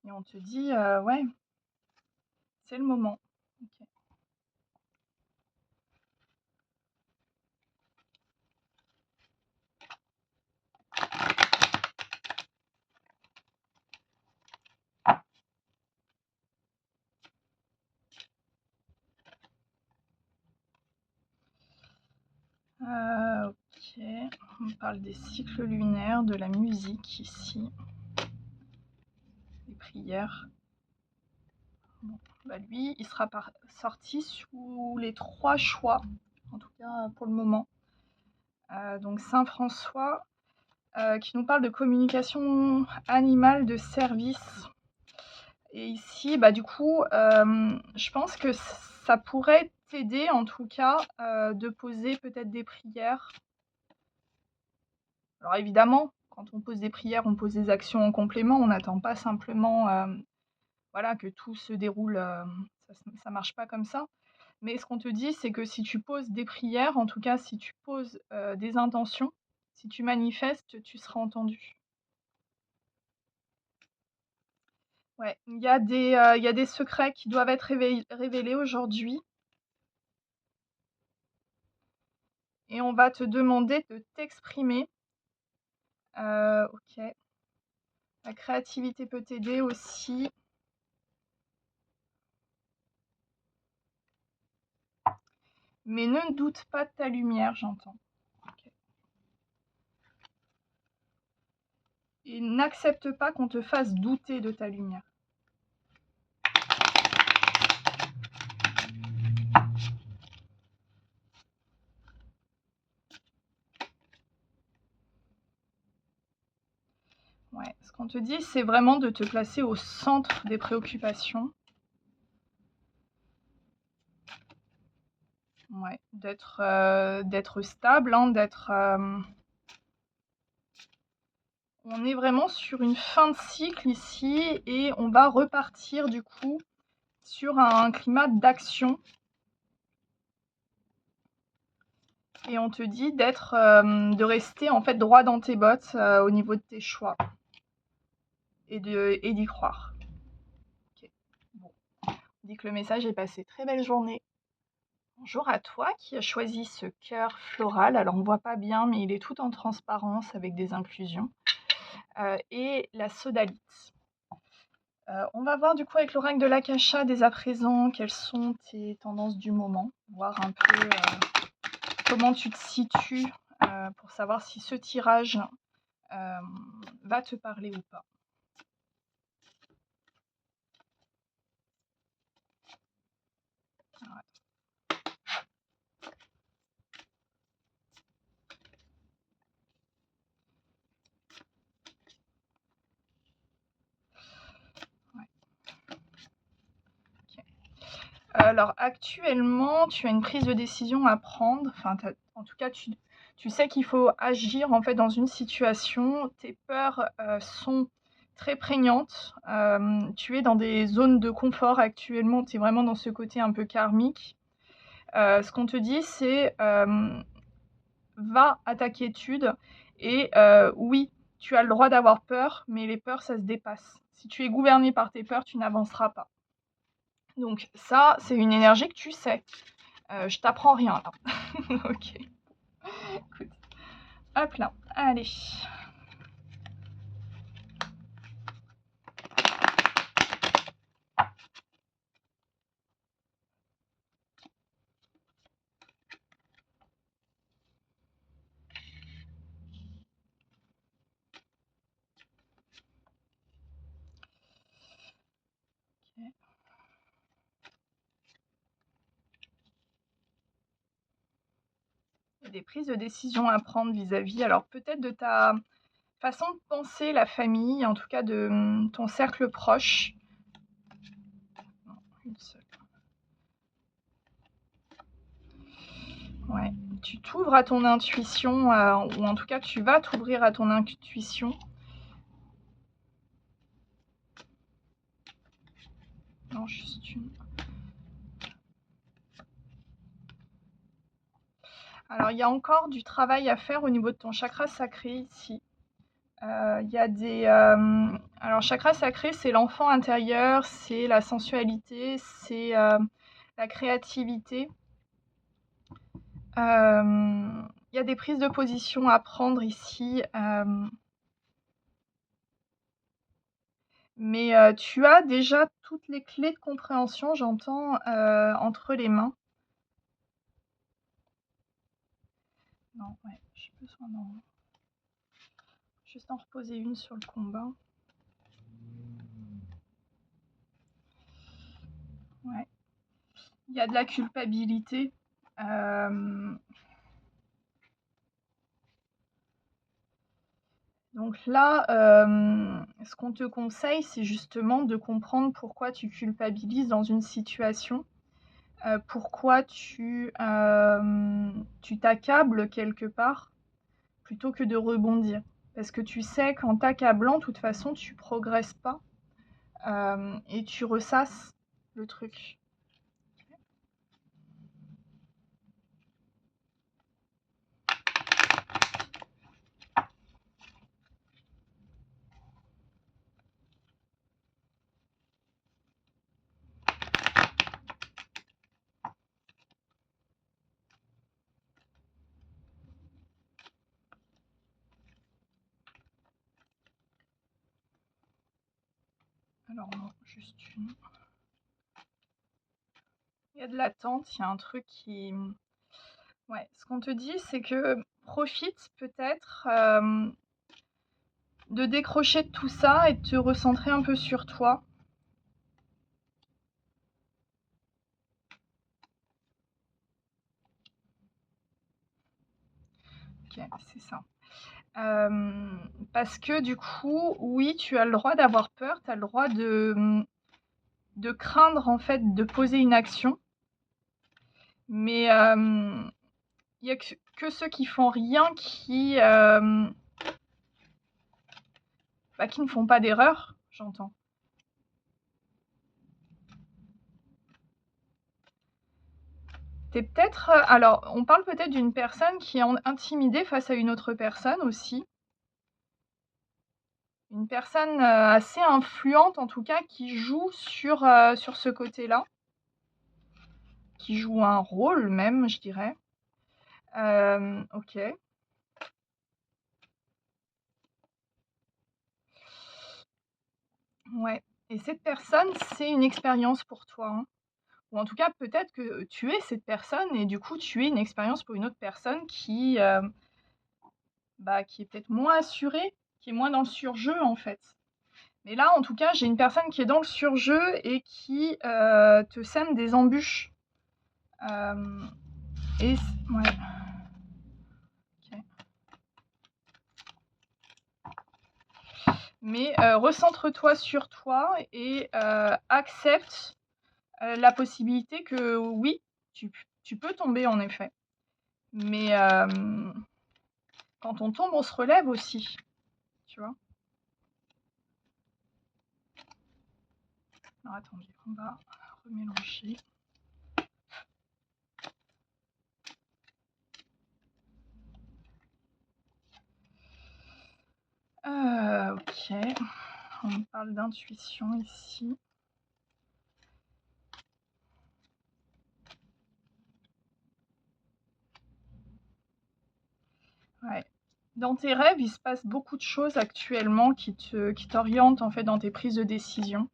Et on te dit, ouais, c'est le moment. OK. OK. On parle des cycles lunaires, de la musique ici, des prières. Bon, bah lui, il sera sorti sous les 3 choix, en tout cas pour le moment. Donc Saint François, qui nous parle de communication animale de service. Et ici, bah, du coup, je pense que ça pourrait t'aider en tout cas, de poser peut-être des prières. Alors évidemment, quand on pose des prières, on pose des actions en complément, on n'attend pas simplement, voilà, que tout se déroule, ça marche pas comme ça. Mais ce qu'on te dit, c'est que si tu poses des prières, en tout cas si tu poses, des intentions, si tu manifestes, tu seras entendu. Ouais, il y a des secrets qui doivent être révélés aujourd'hui. et on va te demander de t'exprimer. OK. La créativité peut t'aider aussi. Mais ne doute pas de ta lumière, j'entends. OK. Et n'accepte pas qu'on te fasse douter de ta lumière. Ouais, ce qu'on te dit, c'est vraiment de te placer au centre des préoccupations. Ouais, d'être stable, hein, on est vraiment sur une fin de cycle ici et on va repartir du coup sur un climat d'action. Et on te dit de rester en fait droit dans tes bottes au niveau de tes choix et d'y croire. Ok. Bon. On dit que le message est passé. Très belle journée. Bonjour à toi qui as choisi ce cœur floral. Alors on ne voit pas bien, mais il est tout en transparence avec des inclusions. Et la sodalite. On va voir du coup avec l'oracle de l'Akasha dès à présent quelles sont tes tendances du moment, voir un peu comment tu te situes pour savoir si ce tirage va te parler ou pas. Alors, ouais. Okay. Alors actuellement, tu as une prise de décision à prendre. Enfin, en tout cas, tu sais qu'il faut agir en fait dans une situation. Tes peurs sont très prégnantes. Tu es dans des zones de confort actuellement. Tu es vraiment dans ce côté un peu karmique. Ce qu'on te dit, c'est va à ta quiétude et oui, tu as le droit d'avoir peur, mais les peurs, ça se dépasse. Si tu es gouverné par tes peurs, tu n'avanceras pas. Donc ça, c'est une énergie que tu sais. Je t'apprends rien là. Ok. Écoute. Hop là. Allez. Okay. Il y a des prises de décision à prendre vis-à-vis, alors peut-être de ta façon de penser la famille, en tout cas de ton cercle proche. Non, une seule. Ouais, tu t'ouvres à ton intuition, ou en tout cas tu vas t'ouvrir à ton intuition. Non, juste une. Alors il y a encore du travail à faire au niveau de ton chakra sacré ici. Il y a des. Alors chakra sacré, c'est l'enfant intérieur, c'est la sensualité, c'est la créativité. Il y a des prises de position à prendre ici. Mais tu as déjà toutes les clés de compréhension, j'entends, entre les mains. Non, ouais, j'ai besoin juste en reposer une sur le combat. Ouais. Il y a de la culpabilité. Donc là, ce qu'on te conseille, c'est justement de comprendre pourquoi tu culpabilises dans une situation, pourquoi tu t'accables quelque part, plutôt que de rebondir. Parce que tu sais qu'en t'accablant, de toute façon, tu progresses pas, et tu ressasses le truc. Alors non, juste une. Il y a de l'attente, il y a un truc qui... Ouais, ce qu'on te dit, c'est que profite peut-être de décrocher de tout ça et de te recentrer un peu sur toi. Ok, c'est ça. Parce que du coup, oui, tu as le droit d'avoir peur, tu as le droit de craindre en fait de poser une action, mais il n'y a que ceux qui font rien qui ne font pas d'erreur, j'entends. T'es peut-être, alors, on parle peut-être d'une personne qui est intimidée face à une autre personne aussi. Une personne assez influente, en tout cas, qui joue sur ce côté-là. Qui joue un rôle même, je dirais. Ok. Ouais. Et cette personne, c'est une expérience pour toi, hein. Ou en tout cas, peut-être que tu es cette personne et du coup, tu es une expérience pour une autre personne qui est peut-être moins assurée, qui est moins dans le surjeu, en fait. Mais là, en tout cas, j'ai une personne qui est dans le surjeu et qui te sème des embûches. Et ouais. Ok. Mais recentre-toi sur toi et accepte la possibilité que oui, tu peux tomber en effet. Mais quand on tombe, on se relève aussi. Tu vois. Alors attendez, on va remélanger. Ok. On parle d'intuition ici. Ouais. Dans tes rêves, il se passe beaucoup de choses actuellement qui t'orientent en fait dans tes prises de décision.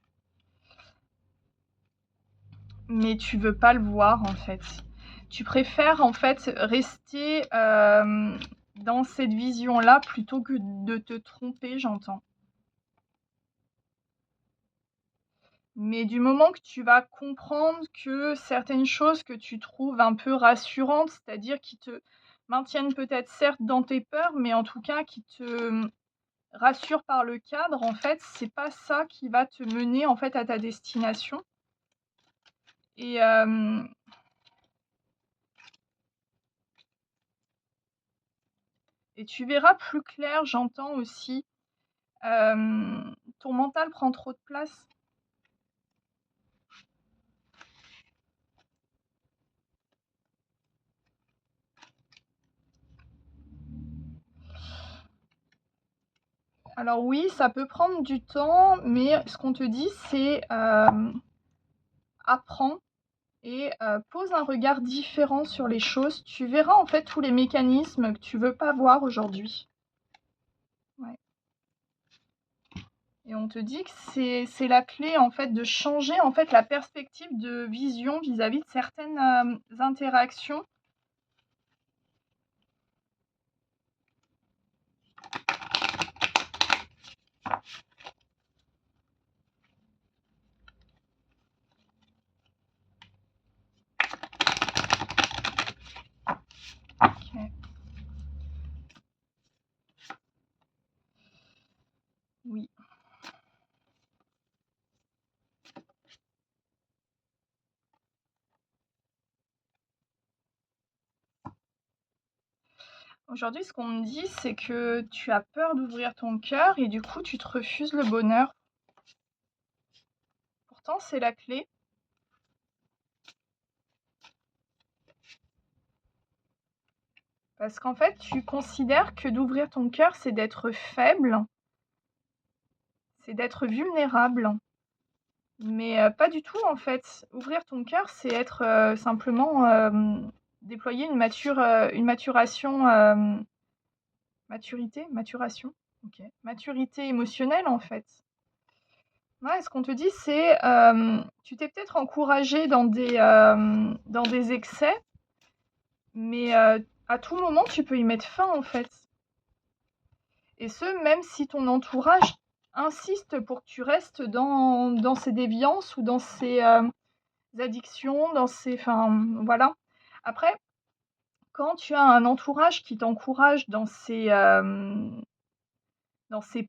Mais tu veux pas le voir en fait. Tu préfères en fait rester dans cette vision-là plutôt que de te tromper, j'entends. Mais du moment que tu vas comprendre que certaines choses que tu trouves un peu rassurantes, c'est-à-dire qui te maintiennent peut-être certes dans tes peurs, mais en tout cas qui te rassurent par le cadre, en fait, c'est pas ça qui va te mener en fait à ta destination. Et tu verras plus clair, j'entends aussi. Ton mental prend trop de place. Alors oui, ça peut prendre du temps, mais ce qu'on te dit, c'est apprends et pose un regard différent sur les choses. Tu verras en fait tous les mécanismes que tu veux pas voir aujourd'hui. Ouais. Et on te dit que c'est la clé en fait de changer en fait la perspective de vision vis-à-vis de certaines interactions. Ok. Oui. Aujourd'hui, ce qu'on me dit, c'est que tu as peur d'ouvrir ton cœur et du coup, tu te refuses le bonheur. Pourtant, c'est la clé. Parce qu'en fait, tu considères que d'ouvrir ton cœur, c'est d'être faible, c'est d'être vulnérable. Mais pas du tout, en fait. Ouvrir ton cœur, c'est être simplement déployer une maturation, maturité, maturation, ok, maturité émotionnelle, en fait. Ouais, ce qu'on te dit, c'est, tu t'es peut-être encouragé dans des excès, mais à tout moment, tu peux y mettre fin, en fait. Et ce, même si ton entourage insiste pour que tu restes dans ces déviances ou dans ces, addictions, dans ces enfin, voilà. Après, quand tu as un entourage qui t'encourage dans ces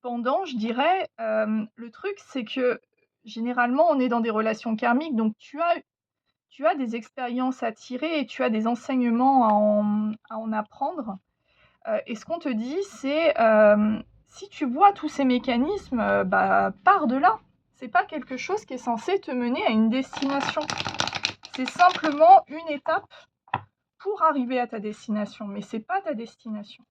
pendants, je dirais, le truc, c'est que, généralement, on est dans des relations karmiques, donc tu as des expériences à tirer et tu as des enseignements à en apprendre. Et ce qu'on te dit, c'est, si tu vois tous ces mécanismes, bah, pars de là. C'est pas quelque chose qui est censé te mener à une destination. C'est simplement une étape pour arriver à ta destination, mais c'est pas ta destination.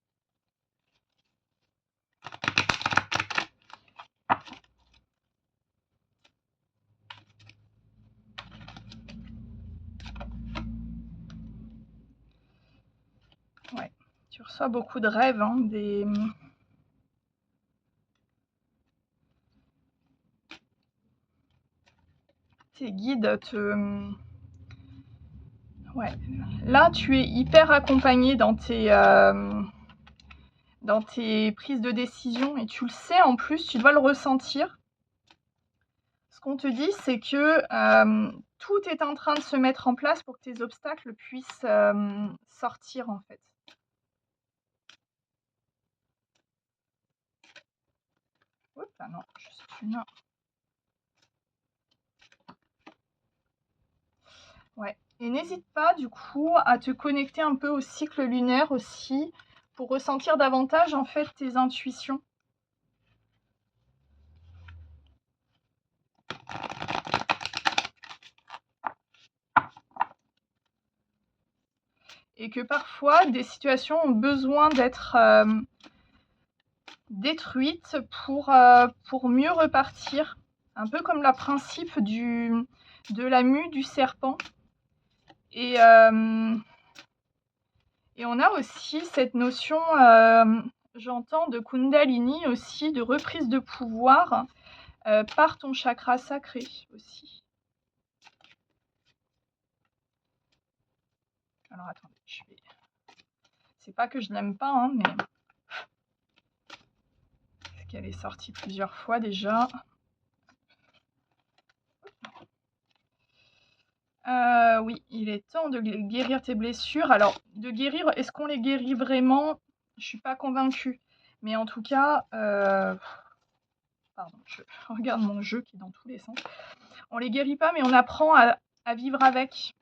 Ouais, tu reçois beaucoup de rêves, hein, tes guides te ouais. Là, tu es hyper accompagné dans tes prises de décision et tu le sais en plus, tu dois le ressentir. Ce qu'on te dit, c'est que tout est en train de se mettre en place pour que tes obstacles puissent sortir en fait. Oups, ah non, je suis une... Ouais. Et n'hésite pas du coup à te connecter un peu au cycle lunaire aussi pour ressentir davantage en fait tes intuitions. Et que parfois des situations ont besoin d'être détruites pour mieux repartir. Un peu comme le principe de la mue du serpent. Et, et on a aussi cette notion, j'entends, de Kundalini aussi, de reprise de pouvoir par ton chakra sacré aussi. Alors attendez, c'est pas que je l'aime pas, hein, mais parce qu'elle est sortie plusieurs fois déjà. Oui, il est temps de guérir tes blessures. Alors, de guérir, est-ce qu'on les guérit vraiment? Je suis pas convaincue. Mais en tout cas, pardon, je regarde mon jeu qui est dans tous les sens. On les guérit pas, mais on apprend à vivre avec.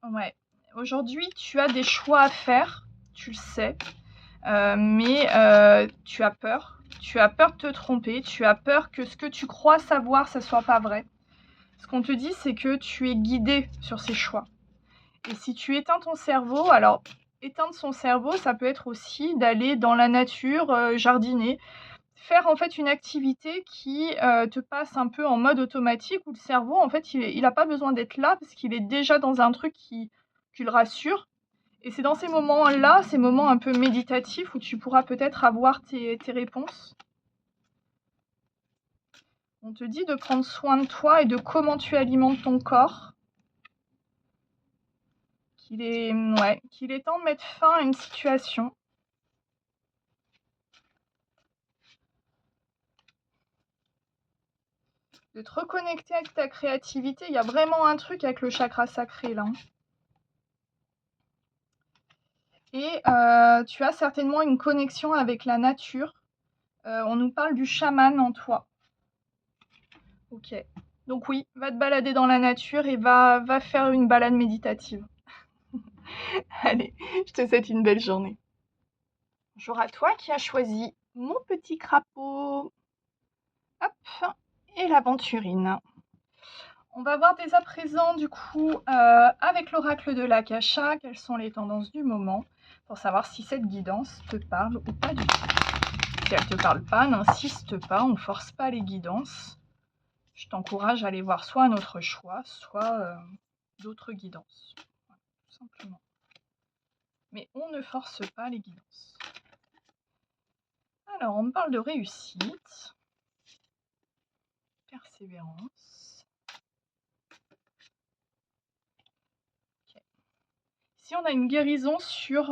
Ouais. Aujourd'hui, tu as des choix à faire, tu le sais, mais tu as peur. Tu as peur de te tromper, tu as peur que ce que tu crois savoir, ça soit pas vrai. Ce qu'on te dit, c'est que tu es guidé sur ces choix. Et si tu éteins ton cerveau, alors éteindre son cerveau, ça peut être aussi d'aller dans la nature, jardiner, faire en fait une activité qui te passe un peu en mode automatique où le cerveau, en fait, il a pas besoin d'être là parce qu'il est déjà dans un truc qui le rassure. Et c'est dans ces moments-là, ces moments un peu méditatifs où tu pourras peut-être avoir tes réponses. On te dit de prendre soin de toi et de comment tu alimentes ton corps. Qu'il est temps de mettre fin à une situation. De te reconnecter avec ta créativité. Il y a vraiment un truc avec le chakra sacré là. Et tu as certainement une connexion avec la nature. On nous parle du chaman en toi. Ok. Donc oui, va te balader dans la nature et va faire une balade méditative. Allez, je te souhaite une belle journée. Bonjour à toi qui as choisi mon petit crapaud. Hop, et l'aventurine. On va voir dès à présent, du coup, avec l'oracle de l'Akasha, quelles sont les tendances du moment, pour savoir si cette guidance te parle ou pas du tout. Si elle ne te parle pas, n'insiste pas, on ne force pas les guidances. Je t'encourage à aller voir soit un autre choix, soit d'autres guidances. Voilà, tout simplement. Mais on ne force pas les guidances. Alors, on me parle de réussite, persévérance. Ok. Ici, on a une guérison sur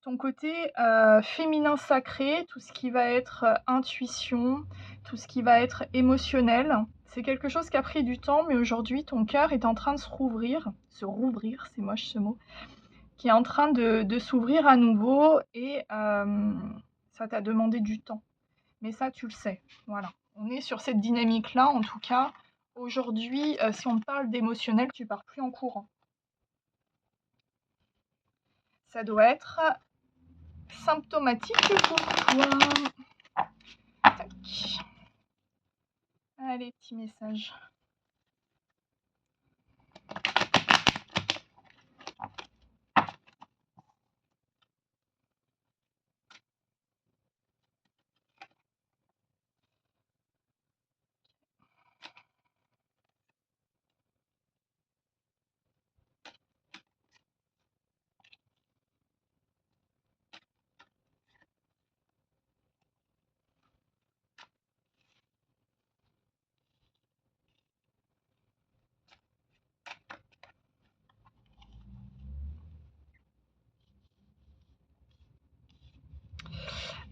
ton côté féminin sacré, tout ce qui va être intuition, tout ce qui va être émotionnel. C'est quelque chose qui a pris du temps, mais aujourd'hui, ton cœur est en train de se rouvrir, c'est moche ce mot, qui est en train de s'ouvrir à nouveau et ça t'a demandé du temps. Mais ça, tu le sais. Voilà. On est sur cette dynamique-là, en tout cas. Aujourd'hui, si on te parle d'émotionnel, tu pars plus en courant. Ça doit être symptomatique pour toi. Tac. Allez, petit message.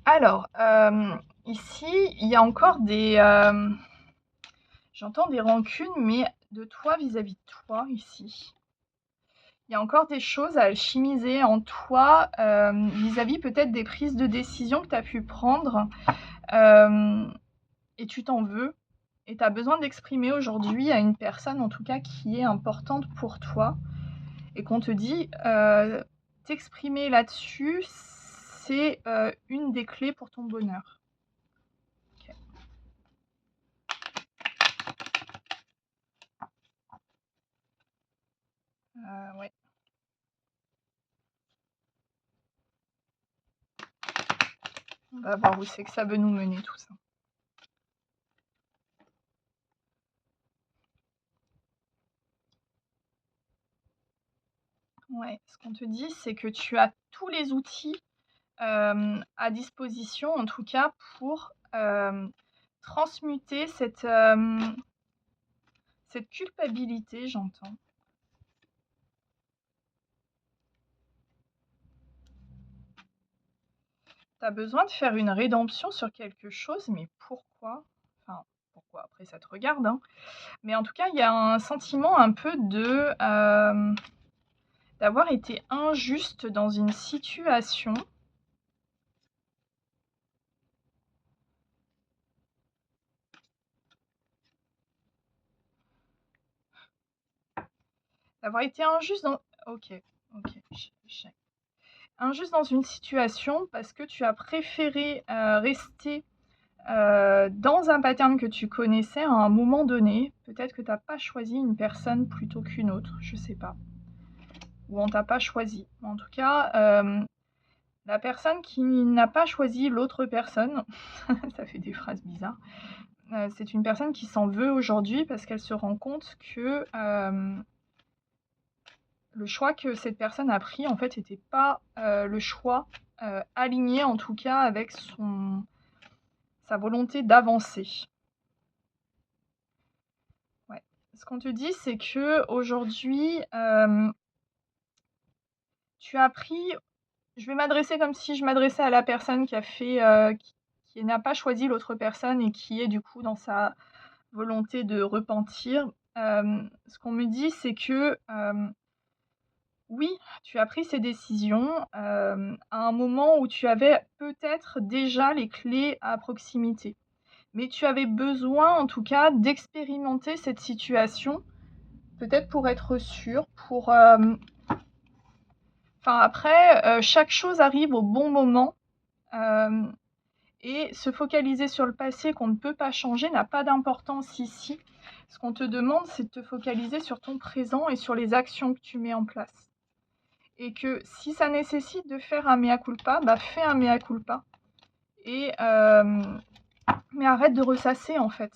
Alors, ici, il y a encore des... j'entends des rancunes, mais de toi vis-à-vis de toi, ici. Il y a encore des choses à alchimiser en toi, vis-à-vis peut-être des prises de décision que tu as pu prendre, et tu t'en veux. Et tu as besoin d'exprimer aujourd'hui à une personne, en tout cas, qui est importante pour toi. Et qu'on te dit, t'exprimer là-dessus, c'est une des clés pour ton bonheur. Ok. Ouais. On va voir où c'est que ça veut nous mener tout ça. Ouais, ce qu'on te dit, c'est que tu as tous les outils à disposition, en tout cas, pour transmuter cette culpabilité, j'entends. Tu as besoin de faire une rédemption sur quelque chose, mais pourquoi? Enfin, pourquoi? Après, ça te regarde, hein. Mais en tout cas, il y a un sentiment un peu d'avoir été injuste dans une situation. D'avoir été injuste dans... Ok, injuste dans une situation parce que tu as préféré rester dans un pattern que tu connaissais à un moment donné. Peut-être que tu n'as pas choisi une personne plutôt qu'une autre, je sais pas. Ou on t'a pas choisi. En tout cas, la personne qui n'a pas choisi l'autre personne, ça fait des phrases bizarres, c'est une personne qui s'en veut aujourd'hui parce qu'elle se rend compte que le choix que cette personne a pris, en fait, n'était pas le choix aligné, en tout cas, avec sa volonté d'avancer. Ouais. Ce qu'on te dit, c'est que aujourd'hui, tu as pris... Je vais m'adresser comme si je m'adressais à la personne qui a fait... qui n'a pas choisi l'autre personne et qui est du coup dans sa volonté de repentir. Ce qu'on me dit, c'est que oui, tu as pris ces décisions à un moment où tu avais peut-être déjà les clés à proximité. Mais tu avais besoin, en tout cas, d'expérimenter cette situation, peut-être pour être sûr, pour... Enfin, après, chaque chose arrive au bon moment. Et se focaliser sur le passé qu'on ne peut pas changer n'a pas d'importance ici. Ce qu'on te demande, c'est de te focaliser sur ton présent et sur les actions que tu mets en place. Et que si ça nécessite de faire un mea culpa, bah fais un mea culpa. Et mais arrête de ressasser en fait.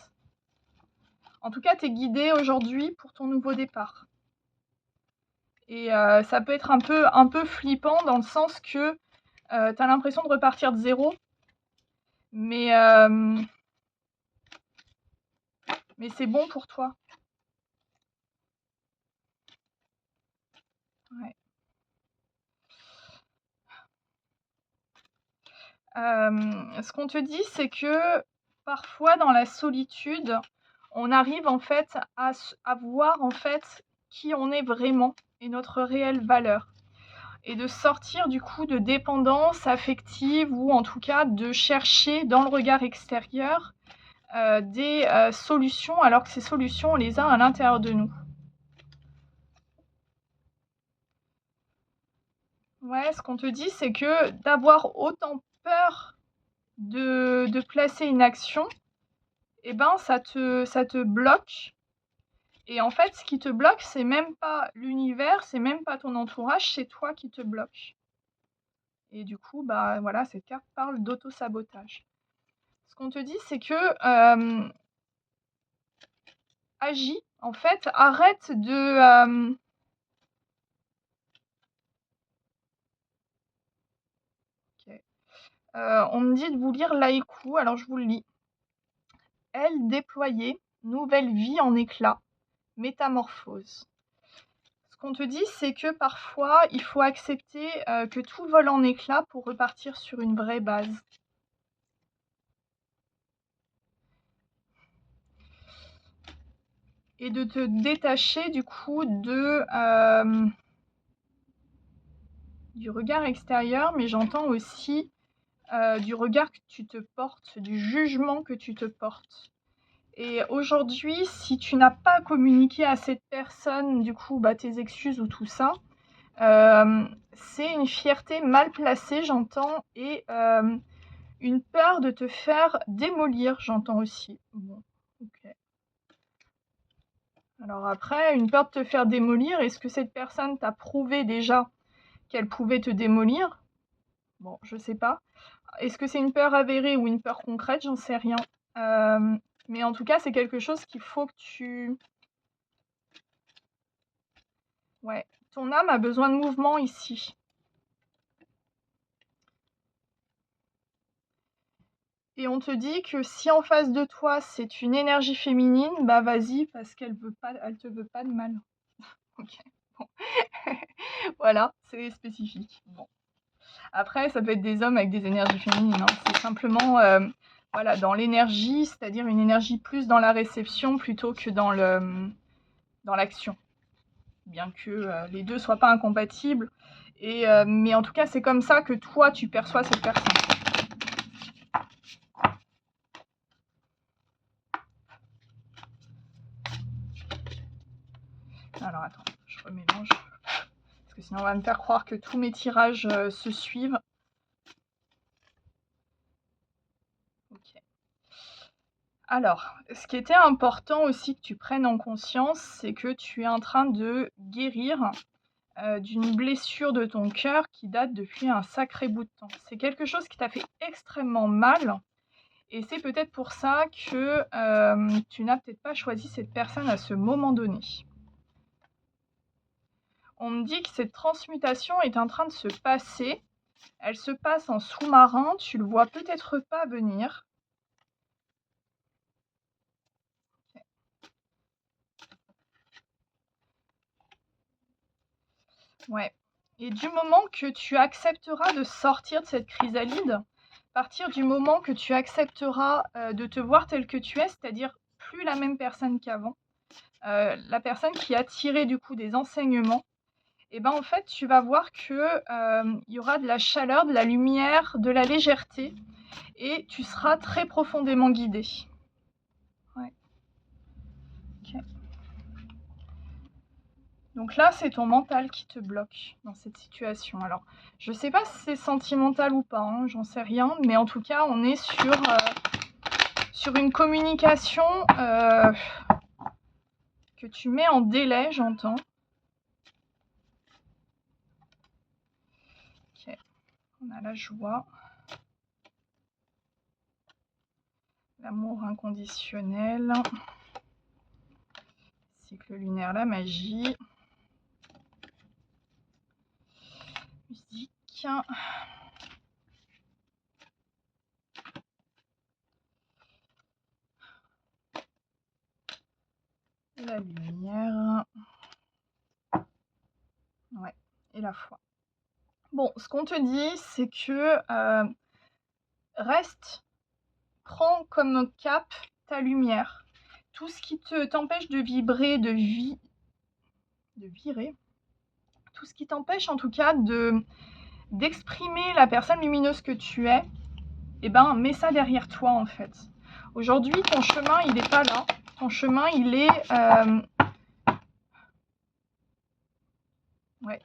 En tout cas, tu es guidé aujourd'hui pour ton nouveau départ. Et ça peut être un peu flippant dans le sens que tu as l'impression de repartir de zéro. Mais, mais c'est bon pour toi. Ouais. Ce qu'on te dit, c'est que parfois dans la solitude, on arrive en fait à voir en fait qui on est vraiment et notre réelle valeur. Et de sortir du coup de dépendance affective ou en tout cas de chercher dans le regard extérieur des solutions alors que ces solutions, on les a à l'intérieur de nous. Ouais, ce qu'on te dit, c'est que d'avoir autant peur de placer une action, eh ben, ça te bloque. Et en fait, ce qui te bloque, c'est même pas l'univers, c'est même pas ton entourage, c'est toi qui te bloques. Et du coup, bah voilà, cette carte parle d'auto-sabotage. Ce qu'on te dit, c'est que agis, en fait, arrête de. Ok. On me dit de vous lire l'haïku, alors je vous le lis. Elle déployée, nouvelle vie en éclat, métamorphose. Ce qu'on te dit, c'est que parfois, il faut accepter que tout vole en éclats pour repartir sur une vraie base. Et de te détacher du coup du regard extérieur, mais j'entends aussi du regard que tu te portes, du jugement que tu te portes. Et aujourd'hui, si tu n'as pas communiqué à cette personne, du coup, bah, tes excuses ou tout ça, c'est une fierté mal placée, j'entends, et une peur de te faire démolir, j'entends aussi. Bon, ok. Alors après, une peur de te faire démolir, est-ce que cette personne t'a prouvé déjà qu'elle pouvait te démolir? Bon, je sais pas. Est-ce que c'est une peur avérée ou une peur concrète? J'en sais rien. Mais en tout cas, c'est quelque chose qu'il faut que tu... Ouais, ton âme a besoin de mouvement ici. Et on te dit que si en face de toi, c'est une énergie féminine, bah vas-y, parce elle te veut pas de mal. Ok, bon. Voilà, c'est spécifique. Bon. Après, ça peut être des hommes avec des énergies féminines, hein. C'est simplement voilà, dans l'énergie, c'est-à-dire une énergie plus dans la réception plutôt que dans l'action. Bien que les deux soient pas incompatibles. Mais en tout cas, c'est comme ça que toi, tu perçois cette personne. Alors attends, je remélange. Parce que sinon, on va me faire croire que tous mes tirages se suivent. Ok. Alors, ce qui était important aussi que tu prennes en conscience, c'est que tu es en train de guérir d'une blessure de ton cœur qui date depuis un sacré bout de temps. C'est quelque chose qui t'a fait extrêmement mal et c'est peut-être pour ça que tu n'as peut-être pas choisi cette personne à ce moment donné. On me dit que cette transmutation est en train de se passer. Elle se passe en sous-marin, tu le vois peut-être pas venir. Ouais. Et du moment que tu accepteras de sortir de cette chrysalide, à partir du moment que tu accepteras de te voir tel que tu es, c'est-à-dire plus la même personne qu'avant, la personne qui a tiré du coup des enseignements, et ben en fait tu vas voir que il y aura de la chaleur, de la lumière, de la légèreté, et tu seras très profondément guidé. Ouais. Ok. Donc là, c'est ton mental qui te bloque dans cette situation. Alors, je sais pas si c'est sentimental ou pas, hein, j'en sais rien, mais en tout cas, on est sur une communication que tu mets en délai, j'entends. Ok, on a la joie, l'amour inconditionnel, cycle lunaire, la magie, musique. la foi. Bon, ce qu'on te dit, c'est que, reste, prends comme cap ta lumière. Tout ce qui t'empêche de vibrer, de virer, tout ce qui t'empêche en tout cas d'exprimer la personne lumineuse que tu es, eh ben, mets ça derrière toi en fait. Aujourd'hui, ton chemin, il n'est pas là. Ton chemin, il est...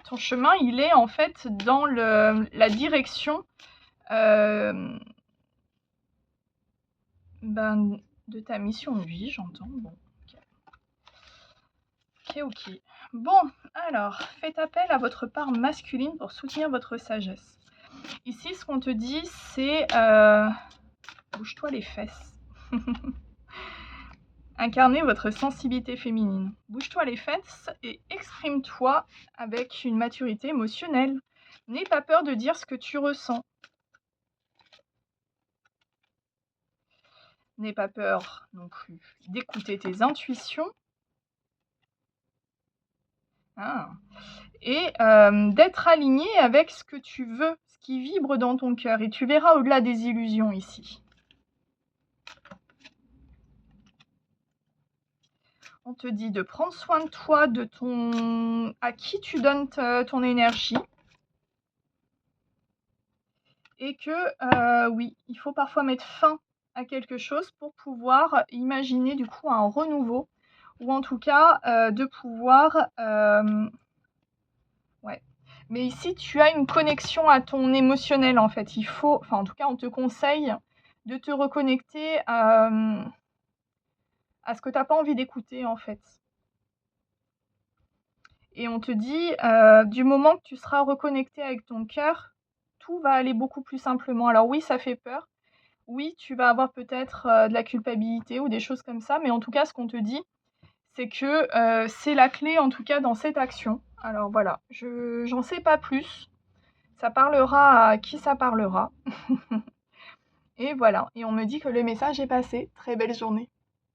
ton chemin, il est en fait dans la direction de ta mission de vie, j'entends. Bon, ok. Bon, alors, faites appel à votre part masculine pour soutenir votre sagesse. Ici, ce qu'on te dit, c'est bouge-toi les fesses. Incarnez votre sensibilité féminine. Bouge-toi les fesses et exprime-toi avec une maturité émotionnelle. N'aie pas peur de dire ce que tu ressens. N'aie pas peur non plus d'écouter tes intuitions. Et d'être aligné avec ce que tu veux, ce qui vibre dans ton cœur. Et tu verras au-delà des illusions ici. On te dit de prendre soin de toi, à qui tu donnes ton énergie. Et que, oui, il faut parfois mettre fin à quelque chose pour pouvoir imaginer du coup un renouveau. Ou en tout cas, de pouvoir... ouais. Mais ici, tu as une connexion à ton émotionnel en fait. Il faut... Enfin, en tout cas, on te conseille de te reconnecter à ce que tu n'as pas envie d'écouter en fait. Et on te dit, du moment que tu seras reconnecté avec ton cœur, tout va aller beaucoup plus simplement. Alors oui, ça fait peur. Oui, tu vas avoir peut-être de la culpabilité ou des choses comme ça. Mais en tout cas, ce qu'on te dit, c'est que c'est la clé en tout cas dans cette action. Alors voilà, j'en sais pas plus. Ça parlera à qui ça parlera. Et voilà, et on me dit que le message est passé. Très belle journée.